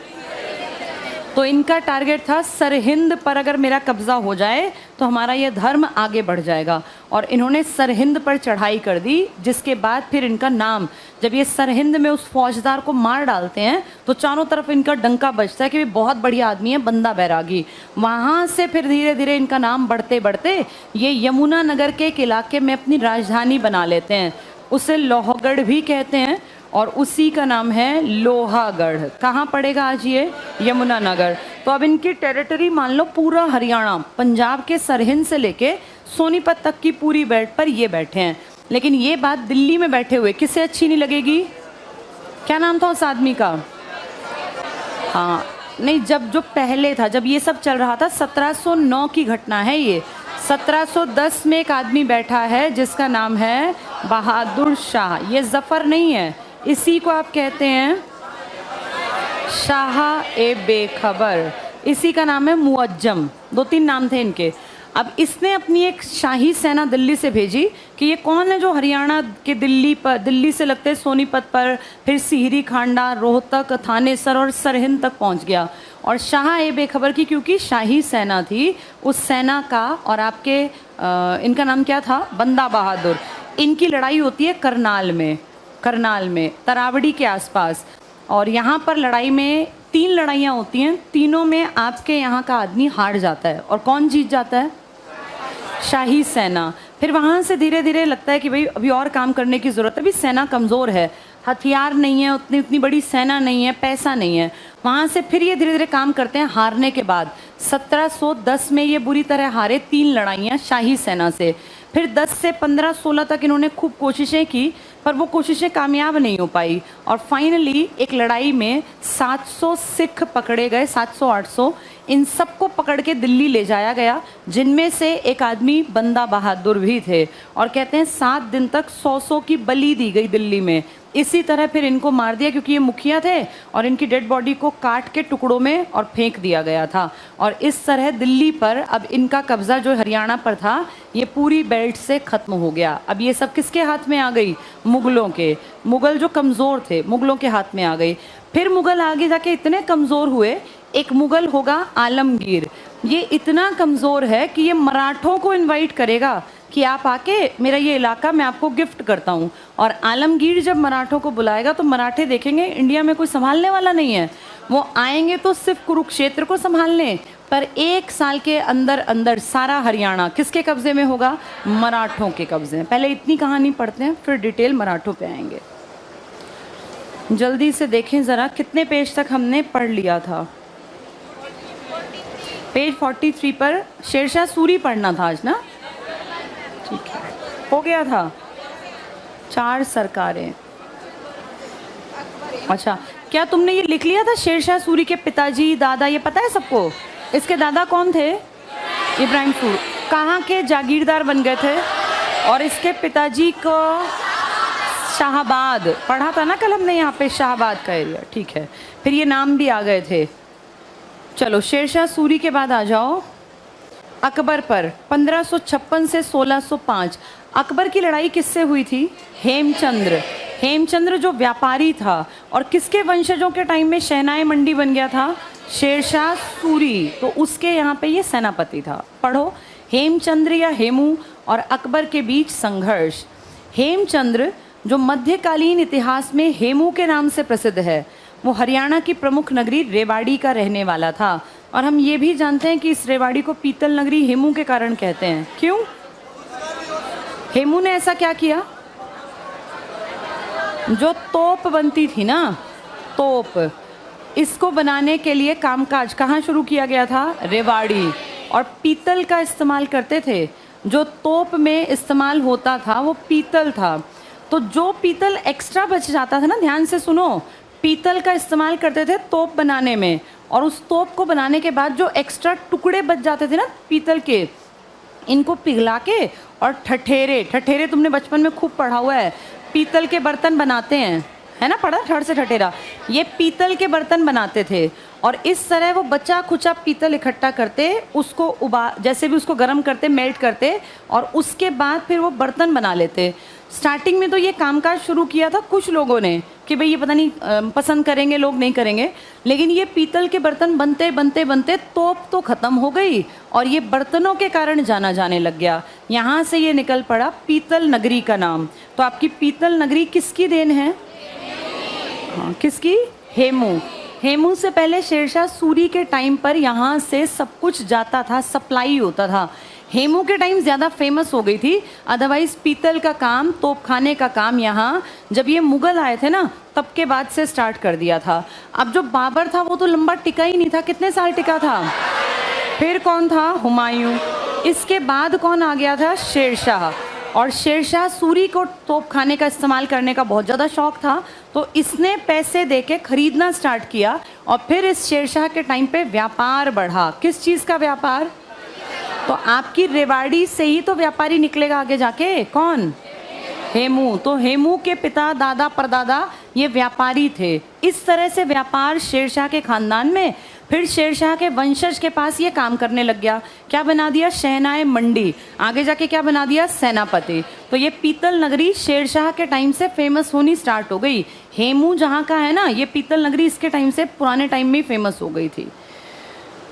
तो इनका टारगेट था सरहिंद पर अगर मेरा कब्जा हो जाए तो हमारा ये धर्म आगे बढ़ जाएगा, और इन्होंने सरहिंद पर चढ़ाई कर दी। जिसके बाद फिर इनका नाम, जब ये सरहिंद में उस फौजदार को मार डालते हैं तो चारों तरफ इनका डंका बजता है कि बहुत बढ़िया आदमी है बंदा बैरागी। वहाँ से फिर धीरे धीरे इनका नाम बढ़ते बढ़ते ये यमुना नगर के एक इलाके में अपनी राजधानी बना लेते हैं, उसे लोहगढ़ भी कहते हैं, और उसी का नाम है लोहागढ़। कहाँ पड़ेगा आज ये? यमुना नगर। तो अब इनकी टेरिटरी मान लो पूरा हरियाणा, पंजाब के सरहिंद से लेके सोनीपत तक की पूरी बेल्ट पर ये बैठे हैं। लेकिन ये बात दिल्ली में बैठे हुए किसे अच्छी नहीं लगेगी? क्या नाम था उस आदमी का? हाँ नहीं, जब जो पहले था, जब ये सब चल रहा था, 1709 की घटना है ये। 1710 में एक आदमी बैठा है जिसका नाम है बहादुर शाह। ये जफ़र नहीं है, इसी को आप कहते हैं शाह ए बेखबर। इसी का नाम है मुअज्जम। 2-3 नाम थे इनके। अब इसने अपनी एक शाही सेना दिल्ली से भेजी कि ये कौन है जो हरियाणा के दिल्ली से लगते सोनीपत पर, फिर सिहरी, खांडा, रोहतक, थानेसर और सरहिंद तक पहुंच गया। और शाह ए बेखबर की क्योंकि शाही सेना थी, उस सेना का, और आपके इनका नाम क्या था? बंदा बहादुर। इनकी लड़ाई होती है करनाल में तरावड़ी के आसपास। और यहाँ पर लड़ाई में 3 लड़ाइयाँ होती हैं, तीनों में आपके यहाँ का आदमी हार जाता है। और कौन जीत जाता है? शाही सेना। फिर वहाँ से धीरे धीरे लगता है कि भाई अभी और काम करने की ज़रूरत है, अभी सेना कमज़ोर है, हथियार नहीं है, उतनी बड़ी सेना नहीं है, पैसा नहीं है। वहाँ से फिर ये धीरे धीरे काम करते हैं। हारने के बाद 1710 में ये बुरी तरह हारे 3 लड़ाइयाँ शाही सेना से। फिर 10 से 15-16 तक इन्होंने खूब कोशिशें की, पर वो कोशिशें कामयाब नहीं हो पाई। और फाइनली एक लड़ाई में 700 सिख पकड़े गए, 700-800। इन सबको पकड़ के दिल्ली ले जाया गया, जिनमें से एक आदमी बंदा बहादुर भी थे। और कहते हैं 7 दिन तक 100 की बलि दी गई दिल्ली में। इसी तरह फिर इनको मार दिया, क्योंकि ये मुखिया थे, और इनकी डेड बॉडी को काट के टुकड़ों में और फेंक दिया गया था। और इस तरह दिल्ली पर अब इनका कब्जा जो हरियाणा पर था, ये पूरी बेल्ट से ख़त्म हो गया। अब ये सब किसके हाथ में आ गई? मुग़लों के। मुग़ल जो कमज़ोर थे, मुग़लों के हाथ में आ गई। फिर मुग़ल आगे जाके इतने कमज़ोर हुए, एक मुग़ल होगा आलमगीर। ये इतना कमज़ोर है कि ये मराठों को इनवाइट करेगा कि आप आके मेरा ये इलाका मैं आपको गिफ्ट करता हूँ। और आलमगीर जब मराठों को बुलाएगा तो मराठे देखेंगे इंडिया में कोई संभालने वाला नहीं है, वो आएंगे तो सिर्फ कुरुक्षेत्र को संभालने, पर 1 साल के अंदर अंदर सारा हरियाणा किसके कब्जे में होगा? मराठों के कब्जे में। पहले इतनी कहानी पढ़ते हैं, फिर डिटेल मराठों पे आएंगे। जल्दी से देखें ज़रा कितने पेज तक हमने पढ़ लिया था। पेज 43 पर शेरशाह सूरी पढ़ना था आज ना? ठीक है, हो गया था। 4 सरकारें। अच्छा, क्या तुमने ये लिख लिया था? शेरशाह सूरी के पिताजी, दादा, ये पता है सबको? इसके दादा कौन थे? इब्राहिम सूरी। कहाँ के जागीरदार बन गए थे? और इसके पिताजी को शाहबाद, पढ़ा था ना कल हमने यहाँ पे, शाहबाद का एरिया। ठीक है, फिर ये नाम भी आ गए थे। चलो शेरशाह सूरी के बाद आ जाओ अकबर पर। 1556 से 1605। अकबर की लड़ाई किससे हुई थी? हेमचंद्र जो व्यापारी था और किसके वंशजों के टाइम में शहनाई मंडी बन गया था? शेरशाह सूरी। तो उसके यहाँ पे ये सेनापति था। पढ़ो, हेमचंद्र या हेमू और अकबर के बीच संघर्ष। हेमचंद्र जो मध्यकालीन इतिहास में हेमू के नाम से प्रसिद्ध है, वो हरियाणा की प्रमुख नगरी रेवाड़ी का रहने वाला था। और हम ये भी जानते हैं कि इस रेवाड़ी को पीतल नगरी हेमू के कारण कहते हैं। क्यों? हेमू ने ऐसा क्या किया? जो तोप बनती थी ना, तोप, इसको बनाने के लिए कामकाज कहाँ शुरू किया गया था? रेवाड़ी। और पीतल का इस्तेमाल करते थे। जो तोप में इस्तेमाल होता था वो पीतल था। तो जो पीतल एक्स्ट्रा बच जाता था ना, ध्यान से सुनो, पीतल का इस्तेमाल करते थे तोप बनाने में। और उस तोप को बनाने के बाद जो एक्स्ट्रा टुकड़े बच जाते थे ना पीतल के, इनको पिघला के और ठठेरे तुमने बचपन में खूब पढ़ा हुआ है, पीतल के बर्तन बनाते हैं, है ना, पढ़ा ठड़ से ठठेरा। ये पीतल के बर्तन बनाते थे। और इस तरह वो बचा खुचा पीतल इकट्ठा करते, उसको जैसे भी उसको गर्म करते, मेल्ट करते, और उसके बाद फिर वो बर्तन बना लेते। स्टार्टिंग में तो ये कामकाज शुरू किया था कुछ लोगों ने कि भाई ये पता नहीं पसंद करेंगे लोग नहीं करेंगे, लेकिन ये पीतल के बर्तन बनते बनते बनते तोप तो ख़त्म हो गई और ये बर्तनों के कारण जाना जाने लग गया। यहाँ से ये निकल पड़ा पीतल नगरी का नाम। तो आपकी पीतल नगरी किसकी देन है? हाँ, किसकी? हेमू। हेमू से पहले शेरशाह सूरी के टाइम पर यहाँ से सब कुछ जाता था, सप्लाई होता था। हेमू के टाइम ज़्यादा फेमस हो गई थी, अदरवाइज पीतल का काम, तोप खाने का काम यहाँ जब ये मुग़ल आए थे ना तब के बाद से स्टार्ट कर दिया था। अब जो बाबर था वो तो लंबा टिका ही नहीं था, कितने साल टिका था? फिर कौन था? हुमायूं। इसके बाद कौन आ गया था? शेरशाह। और शेरशाह सूरी को तोप खाने का इस्तेमाल करने का बहुत ज़्यादा शौक़ था, तो इसने पैसे दे के ख़रीदना स्टार्ट किया और फिर इस शेरशाह के टाइम पे व्यापार बढ़ा। किस चीज़ का व्यापार? तो आपकी रेवाड़ी से ही तो व्यापारी निकलेगा आगे जाके। कौन? हेमू। तो हेमू के पिता, दादा, परदादा ये व्यापारी थे। इस तरह से व्यापार शेरशाह के ख़ानदान में, फिर शेरशाह के वंशज के पास ये काम करने लग गया। क्या बना दिया? शहनाए मंडी। आगे जाके क्या बना दिया? सेनापति। तो ये पीतल नगरी शेरशाह के टाइम से फेमस होनी स्टार्ट हो गई। हेमू जहाँ का है ना, ये पीतल नगरी इसके टाइम से, पुराने टाइम में ही फेमस हो गई थी।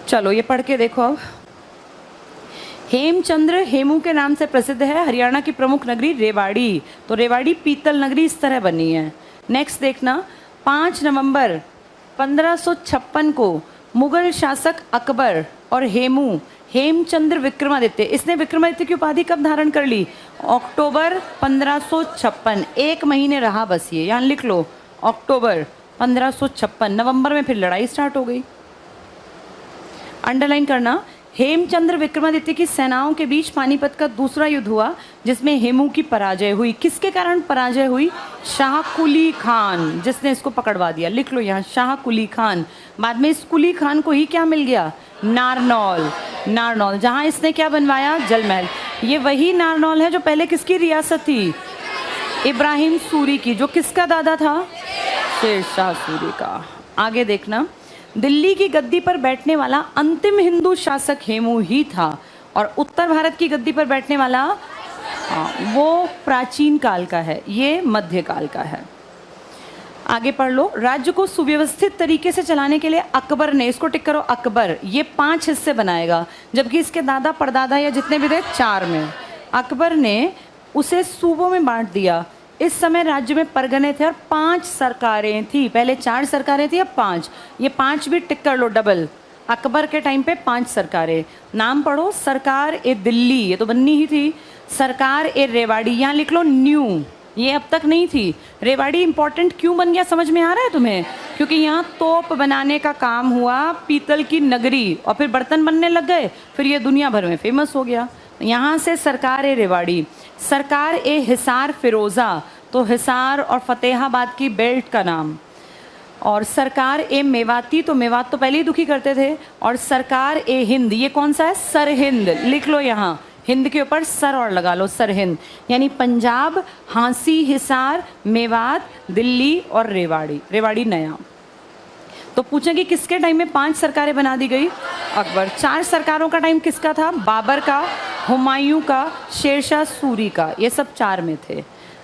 चलो ये पढ़ के देखो अब। हेमचंद्र हेमू के नाम से प्रसिद्ध है। हरियाणा की प्रमुख नगरी रेवाड़ी। तो रेवाड़ी पीतल नगरी इस तरह बनी है। नेक्स्ट देखना, 5 नवंबर 1556 को मुगल शासक अकबर और हेमचंद्र विक्रमादित्य, इसने विक्रमादित्य की उपाधि कब धारण कर ली? अक्टूबर 1556। 1 महीने रहा बस ये, यहाँ लिख लो अक्टूबर 1556। नवंबर में फिर लड़ाई स्टार्ट हो गई। अंडरलाइन करना, हेमचंद्र विक्रमादित्य की सेनाओं के बीच पानीपत का दूसरा युद्ध हुआ जिसमें हेमू की पराजय हुई। किसके कारण पराजय हुई? शाह कुली खान, जिसने इसको पकड़वा दिया। लिख लो यहाँ, शाह कुली खान। बाद में इस कुली खान को ही क्या मिल गया? नारनौल। नारनौल, जहाँ इसने क्या बनवाया? जल महल। ये वही नारनौल है जो पहले किसकी रियासत थी? इब्राहिम सूरी की, जो किसका दादा था? शेरशाह सूरी का। आगे देखना, दिल्ली की गद्दी पर बैठने वाला अंतिम हिंदू शासक हेमू ही था और उत्तर भारत की गद्दी पर बैठने वाला वो प्राचीन काल का है, ये मध्यकाल का है। आगे पढ़ लो, राज्य को सुव्यवस्थित तरीके से चलाने के लिए अकबर ने, इसको टिक करो अकबर, ये 5 हिस्से बनाएगा, जबकि इसके दादा परदादा या जितने भी थे 4 में। अकबर ने उसे सूबों में बांट दिया। इस समय राज्य में परगने थे और 5 सरकारें थी। पहले 4 सरकारें थी, अब 5। ये 5 भी टिक कर लो डबल। अकबर के टाइम पे 5 सरकारें। नाम पढ़ो, सरकार ए दिल्ली, ये तो बननी ही थी। सरकार ए रेवाड़ी, यहाँ लिख लो न्यू, ये अब तक नहीं थी। रेवाड़ी इंपॉर्टेंट क्यों बन गया समझ में आ रहा है तुम्हें? क्योंकि यहाँ तोप बनाने का काम हुआ, पीतल की नगरी, और फिर बर्तन बनने लग गए, फिर ये दुनिया भर में फेमस हो गया। यहाँ से सरकार ए रेवाड़ी। सरकार ए हिसार फिरोज़ा, तो हिसार और फतेहाबाद की बेल्ट का नाम। और सरकार ए मेवाती, तो मेवात तो पहले ही दुखी करते थे। और सरकार ए हिंद, ये कौन सा है? सरहिंद। लिख लो यहाँ, हिंद के ऊपर सर और लगा लो, सरहिंद। यानी पंजाब, हांसी, हिसार, मेवात, दिल्ली और रेवाड़ी। रेवाड़ी नया। तो पूछेंगे किसके टाइम में 5 सरकारें बना दी गई? अकबर। 4 सरकारों का टाइम किसका था? बाबर का, हुमायूं का, शेरशाह सूरी का, ये सब 4 में थे।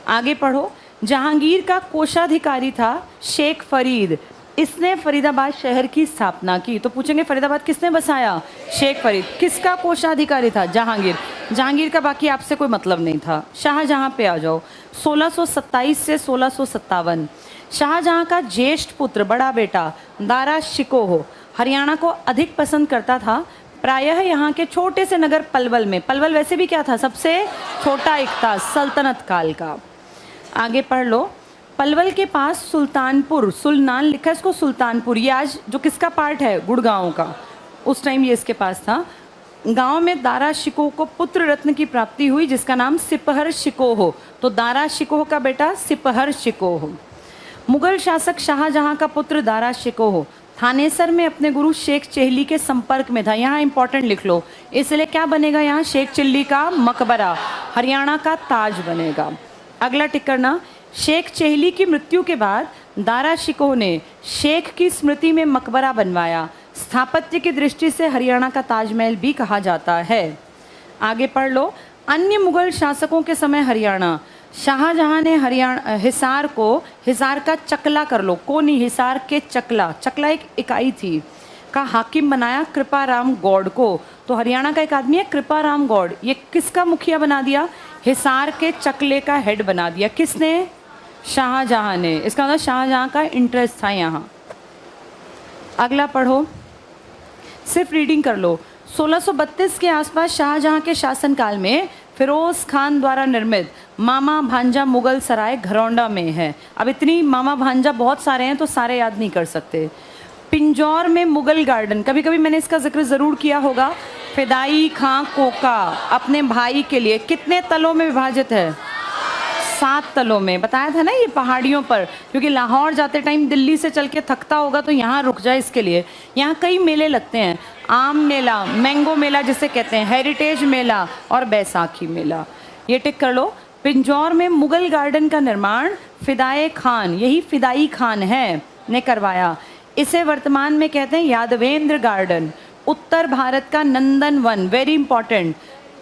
आगे पढ़ो, जहांगीर का कोषाधिकारी था शेख फरीद, इसने फरीदाबाद शहर की स्थापना की। तो पूछेंगे फरीदाबाद किसने बसाया? शेख फरीद। किसका कोषाधिकारी था? जहांगीर। जहांगीर का बाकी आपसे कोई मतलब नहीं था। शाहजहां पे आ जाओ, 1627 से 1657। शाहजहां का ज्येष्ठ पुत्र, बड़ा बेटा दारा शिकोह हरियाणा को अधिक पसंद करता था। प्रायः यहाँ के छोटे से नगर पलवल में, पलवल वैसे भी क्या था? सबसे छोटा एक था सल्तनत काल का। आगे पढ़ लो, पलवल के पास सुल्तानपुर, सुल्तान लिखा है इसको सुल्तानपुर, ये आज जो किसका पार्ट है? गुड़गांव का। उस टाइम ये इसके पास था। गांव में दारा शिकोह को पुत्र रत्न की प्राप्ति हुई जिसका नाम सिपहर शिकोह। तो दारा शिकोह का बेटा सिपहर शिकोह। मुगल शासक शाहजहां का पुत्र दारा शिकोह थानेसर में अपने गुरु शेख चेहली के संपर्क में था। यहाँ इंपॉर्टेंट लिख लो, इसलिए क्या बनेगा? यहाँ शेख चिल्ली का मकबरा, हरियाणा का ताज बनेगा। अगला टिक करना, शेख चेहली की मृत्यु के बाद दारा शिकोह ने शेख की स्मृति में मकबरा बनवाया। स्थापत्य की दृष्टि से हरियाणा का ताजमहल भी कहा जाता है। आगे पढ़ लो, अन्य मुगल शासकों के समय हरियाणा शाहजहां ने हिसार को, हिसार का चकला कर लो, को नहीं, हिसार के चकला, चकला एक इकाई थी, का हाकिम बनाया कृपाराम गौड़ को। तो हरियाणा का एक आदमी है कृपाराम गौड़, ये किसका मुखिया बना दिया? हिसार के चकले का हेड बना दिया। किसने? शाहजहां ने। इसका मतलब शाहजहां का इंटरेस्ट था यहाँ। अगला पढ़ो, सिर्फ रीडिंग कर लो। 1632 के आसपास शाहजहां के शासनकाल में फिरोज खान द्वारा निर्मित मामा भांजा मुगल सराय घरौंडा में है। अब इतनी मामा भांजा बहुत सारे हैं तो सारे याद नहीं कर सकते। पिंजौर में मुगल गार्डन, कभी कभी मैंने इसका जिक्र ज़रूर किया होगा। फिदाई खां कोका अपने भाई के लिए कितने तलों में विभाजित है? 7 तलों में। बताया था ना ये पहाड़ियों पर, क्योंकि लाहौर जाते टाइम दिल्ली से चल के थकता होगा तो यहाँ रुक जाए इसके लिए। यहाँ कई मेले लगते हैं, आम मेला, मैंगो मेला जिसे कहते हैं, हेरिटेज मेला और बैसाखी मेला। ये टिक कर लो। पिंजौर में मुगल गार्डन का निर्माण फिदाई खान, यही फिदाई खान है, ने करवाया। इसे वर्तमान में कहते हैं यादवेंद्र गार्डन। उत्तर भारत का नंदन वन, वेरी इंपॉर्टेंट।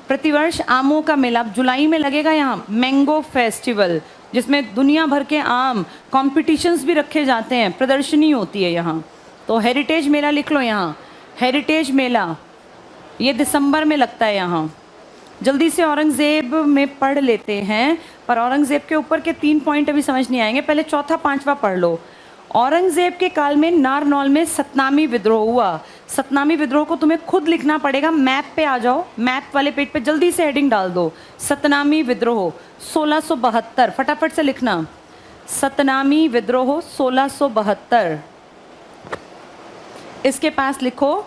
प्रतिवर्ष आमों का मेला, अब जुलाई में लगेगा यहाँ मैंगो फेस्टिवल, जिसमें दुनिया भर के आम, कॉम्पिटिशन्स भी रखे जाते हैं, प्रदर्शनी होती है यहाँ। तो हेरिटेज मेला लिख लो यहाँ, हेरिटेज मेला, ये दिसंबर में लगता है यहाँ। जल्दी से औरंगज़ेब में पढ़ लेते हैं, पर औरंगज़ेब के ऊपर के 3 पॉइंट अभी समझ नहीं आएंगे, पहले चौथा 5वां पढ़ लो। औरंगज़ेब के काल में नारनौल में सतनामी विद्रोह हुआ। सतनामी विद्रोह को तुम्हें खुद लिखना पड़ेगा, मैप पे आ जाओ, मैप वाले पेज पे जल्दी से हेडिंग डाल दो, सतनामी विद्रोह 1672, फटाफट से लिखना, सतनामी विद्रोह 1672। इसके पास लिखो,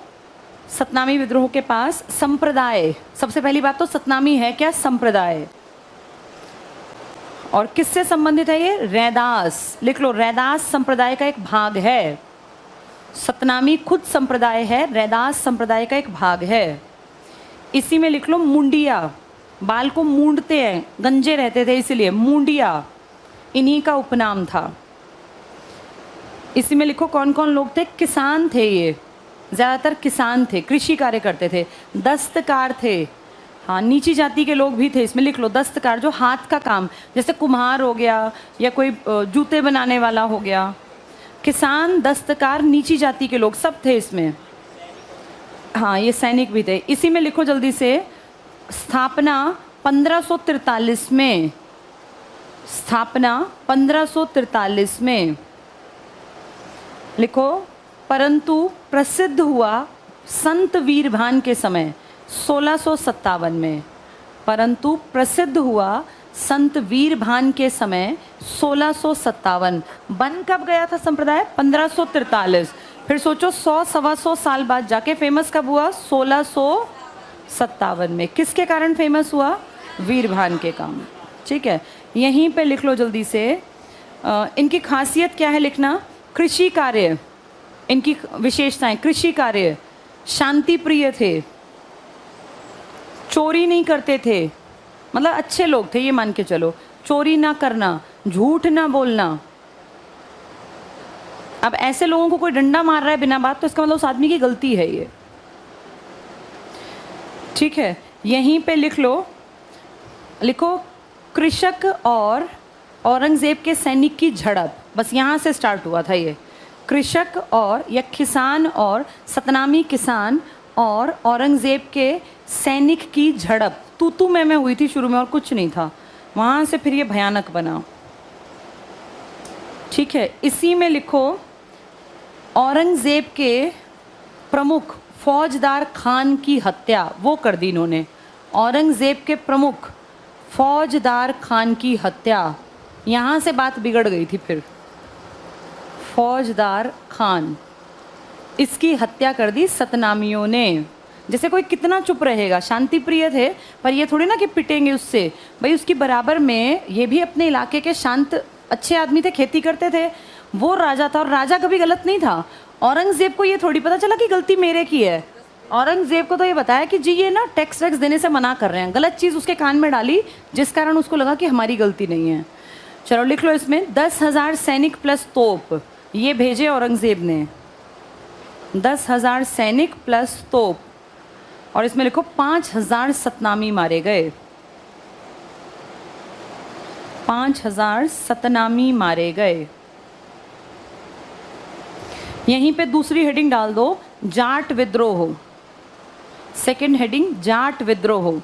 सतनामी विद्रोह के पास संप्रदाय, सबसे पहली बात तो सतनामी है क्या? संप्रदाय। और किससे संबंधित है ये? रैदास, लिख लो, रैदास संप्रदाय का एक भाग है। सतनामी खुद संप्रदाय है, रैदास संप्रदाय का एक भाग है। इसी में लिख लो मुंडिया, बाल को मूंडते हैं, गंजे रहते थे इसलिए मुंडिया, इन्हीं का उपनाम था। इसी में लिखो कौन कौन लोग थे? किसान थे, ये ज़्यादातर किसान थे, कृषि कार्य करते थे। दस्तकार थे, हाँ नीची जाति के लोग भी थे, इसमें लिख लो दस्तकार, जो हाथ का काम, जैसे कुम्हार हो गया या कोई जूते बनाने वाला हो गया। किसान, दस्तकार, नीची जाति के लोग सब थे इसमें। हाँ ये सैनिक भी थे। इसी में लिखो जल्दी से, स्थापना 1543 में, स्थापना 1543 में लिखो। परंतु प्रसिद्ध हुआ संत वीरभान के समय 1657 में, परंतु प्रसिद्ध हुआ संत वीरभान के समय 1657। बन कब गया था संप्रदाय? 1543। फिर सोचो 100-125 साल बाद जाके फेमस कब हुआ? 1657 में। किसके कारण फेमस हुआ? वीरभान के काम। ठीक है, यहीं पे लिख लो जल्दी से। इनकी खासियत क्या है लिखना? कृषि कार्य, इनकी विशेषताएं, कृषि कार्य, शांति प्रिय थे, चोरी नहीं करते थे, मतलब अच्छे लोग थे ये मान के चलो, चोरी ना करना, झूठ ना बोलना। अब ऐसे लोगों को कोई डंडा मार रहा है बिना बात तो इसका मतलब उस आदमी की गलती है ये। ठीक है, यहीं पे लिख लो, लिखो कृषक और औरंगजेब के सैनिक की झड़प, बस यहाँ से स्टार्ट हुआ था ये। कृषक और या किसान और सतनामी किसान और औरंगजेब के सैनिक की झड़प तू मैं हुई थी शुरू में और कुछ नहीं था, वहाँ से फिर ये भयानक बना। ठीक है, इसी में लिखो औरंगजेब के प्रमुख फौजदार खान की हत्या, वो कर दी इन्होंने। औरंगजेब के प्रमुख फौजदार खान की हत्या, यहाँ से बात बिगड़ गई थी फिर। फौजदार खान, इसकी हत्या कर दी सतनामियों ने। जैसे कोई कितना चुप रहेगा, शांति प्रिय थे पर ये थोड़ी ना कि पिटेंगे उससे, भाई उसकी बराबर में ये भी अपने इलाके के शांत अच्छे आदमी थे, खेती करते थे, वो राजा था और राजा कभी गलत नहीं था। औरंगजेब को ये थोड़ी पता चला कि गलती मेरे की है, औरंगजेब को तो ये बताया कि जी ये ना टैक्स वैक्स देने से मना कर रहे हैं, गलत चीज़ उसके कान में डाली जिस कारण उसको लगा कि हमारी गलती नहीं है। चलो लिख लो इसमें 10,000 सैनिक प्लस तोप ये भेजे औरंगजेब ने, 10,000 सैनिक प्लस तोप, और इसमें लिखो 5,000 सतनामी मारे गए। 5,000 सतनामी मारे गए। यहीं पे दूसरी हेडिंग डाल दो, जाट विद्रोह। सेकंड हेडिंग, जाट विद्रोह।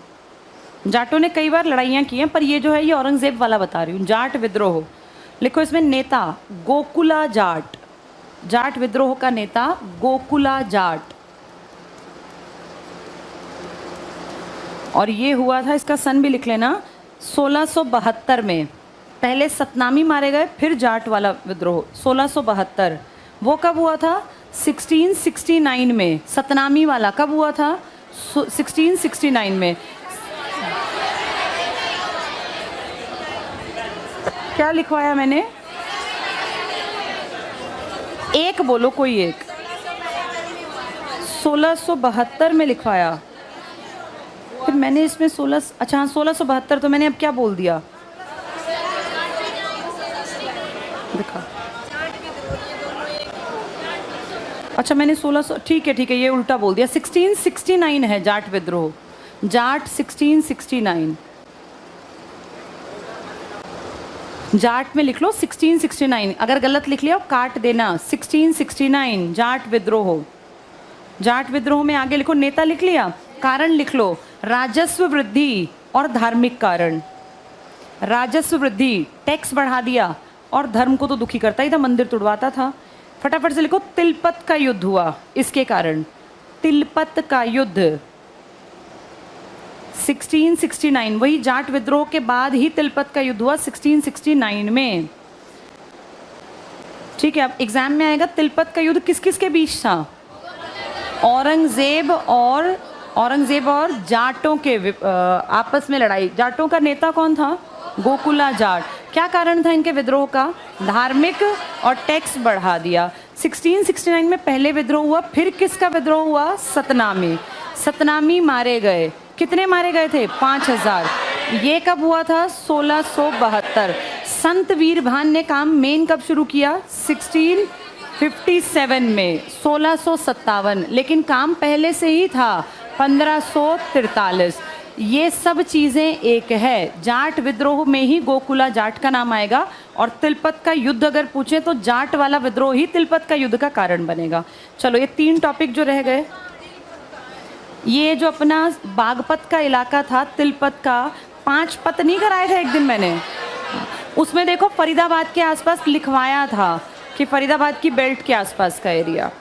जाटों ने कई बार लड़ाइयाँ की हैं, पर ये जो है ये औरंगजेब वाला बता रही हूँ। जाट विद्रोह लिखो, इसमें नेता गोकुला जाट। जाट विद्रोह का नेता गोकुला जाट। और ये हुआ था, इसका सन भी लिख लेना, 1672 में। पहले सतनामी मारे गए, फिर जाट वाला विद्रोह 1672। वो कब हुआ था? 1669 में। सतनामी वाला कब हुआ था? 1669 में। क्या लिखवाया मैंने? एक बोलो, कोई एक। 1672 में लिखवाया। फिर मैंने इसमें 1672, तो मैंने अब क्या बोल दिया? दिखा। अच्छा, मैंने 1600, ठीक है ये उल्टा बोल दिया। 1669 है जाट विद्रोह। जाट 1669। जाट में लिख लो 1669। अगर गलत लिख लिया काट देना। 1669 जाट विद्रोह। जाट विद्रोह में आगे लिखो, नेता लिख लिया, कारण लिख लो, राजस्व वृद्धि और धार्मिक कारण। राजस्व वृद्धि, टैक्स बढ़ा दिया, और धर्म को तो दुखी करता ही था, मंदिर तुड़वाता था। फटाफट से लिखो, तिलपत का युद्ध हुआ इसके कारण। तिलपत का युद्ध 1669, वही जाट विद्रोह के बाद ही तिलपत का युद्ध हुआ 1669 में। ठीक है, अब एग्जाम में आएगा तिलपत का युद्ध किस किस के बीच था? औरंगजेब और जाटों के आपस में लड़ाई। जाटों का नेता कौन था? गोकुला जाट। क्या कारण था इनके विद्रोह का? धार्मिक और टैक्स बढ़ा दिया। 1669 में पहले विद्रोह हुआ, फिर किसका विद्रोह हुआ? सतनामी। सतनामी मारे गए। कितने मारे गए थे? 5000। ये कब हुआ था? 1672। संत वीरभान ने काम मेन कब शुरू किया? 1657 में। 1657, लेकिन काम पहले से ही था 1543। ये सब चीज़ें एक है। जाट विद्रोह में ही गोकुला जाट का नाम आएगा, और तिलपत का युद्ध अगर पूछे तो जाट वाला विद्रोह ही तिलपत का युद्ध का कारण बनेगा। चलो, ये 3 टॉपिक जो रह गए। ये जो अपना बागपत का इलाका था, तिलपत का 5 पत नहीं कराए थे एक दिन मैंने, उसमें देखो फरीदाबाद के आसपास लिखवाया था कि फरीदाबाद की बेल्ट के आसपास का एरिया।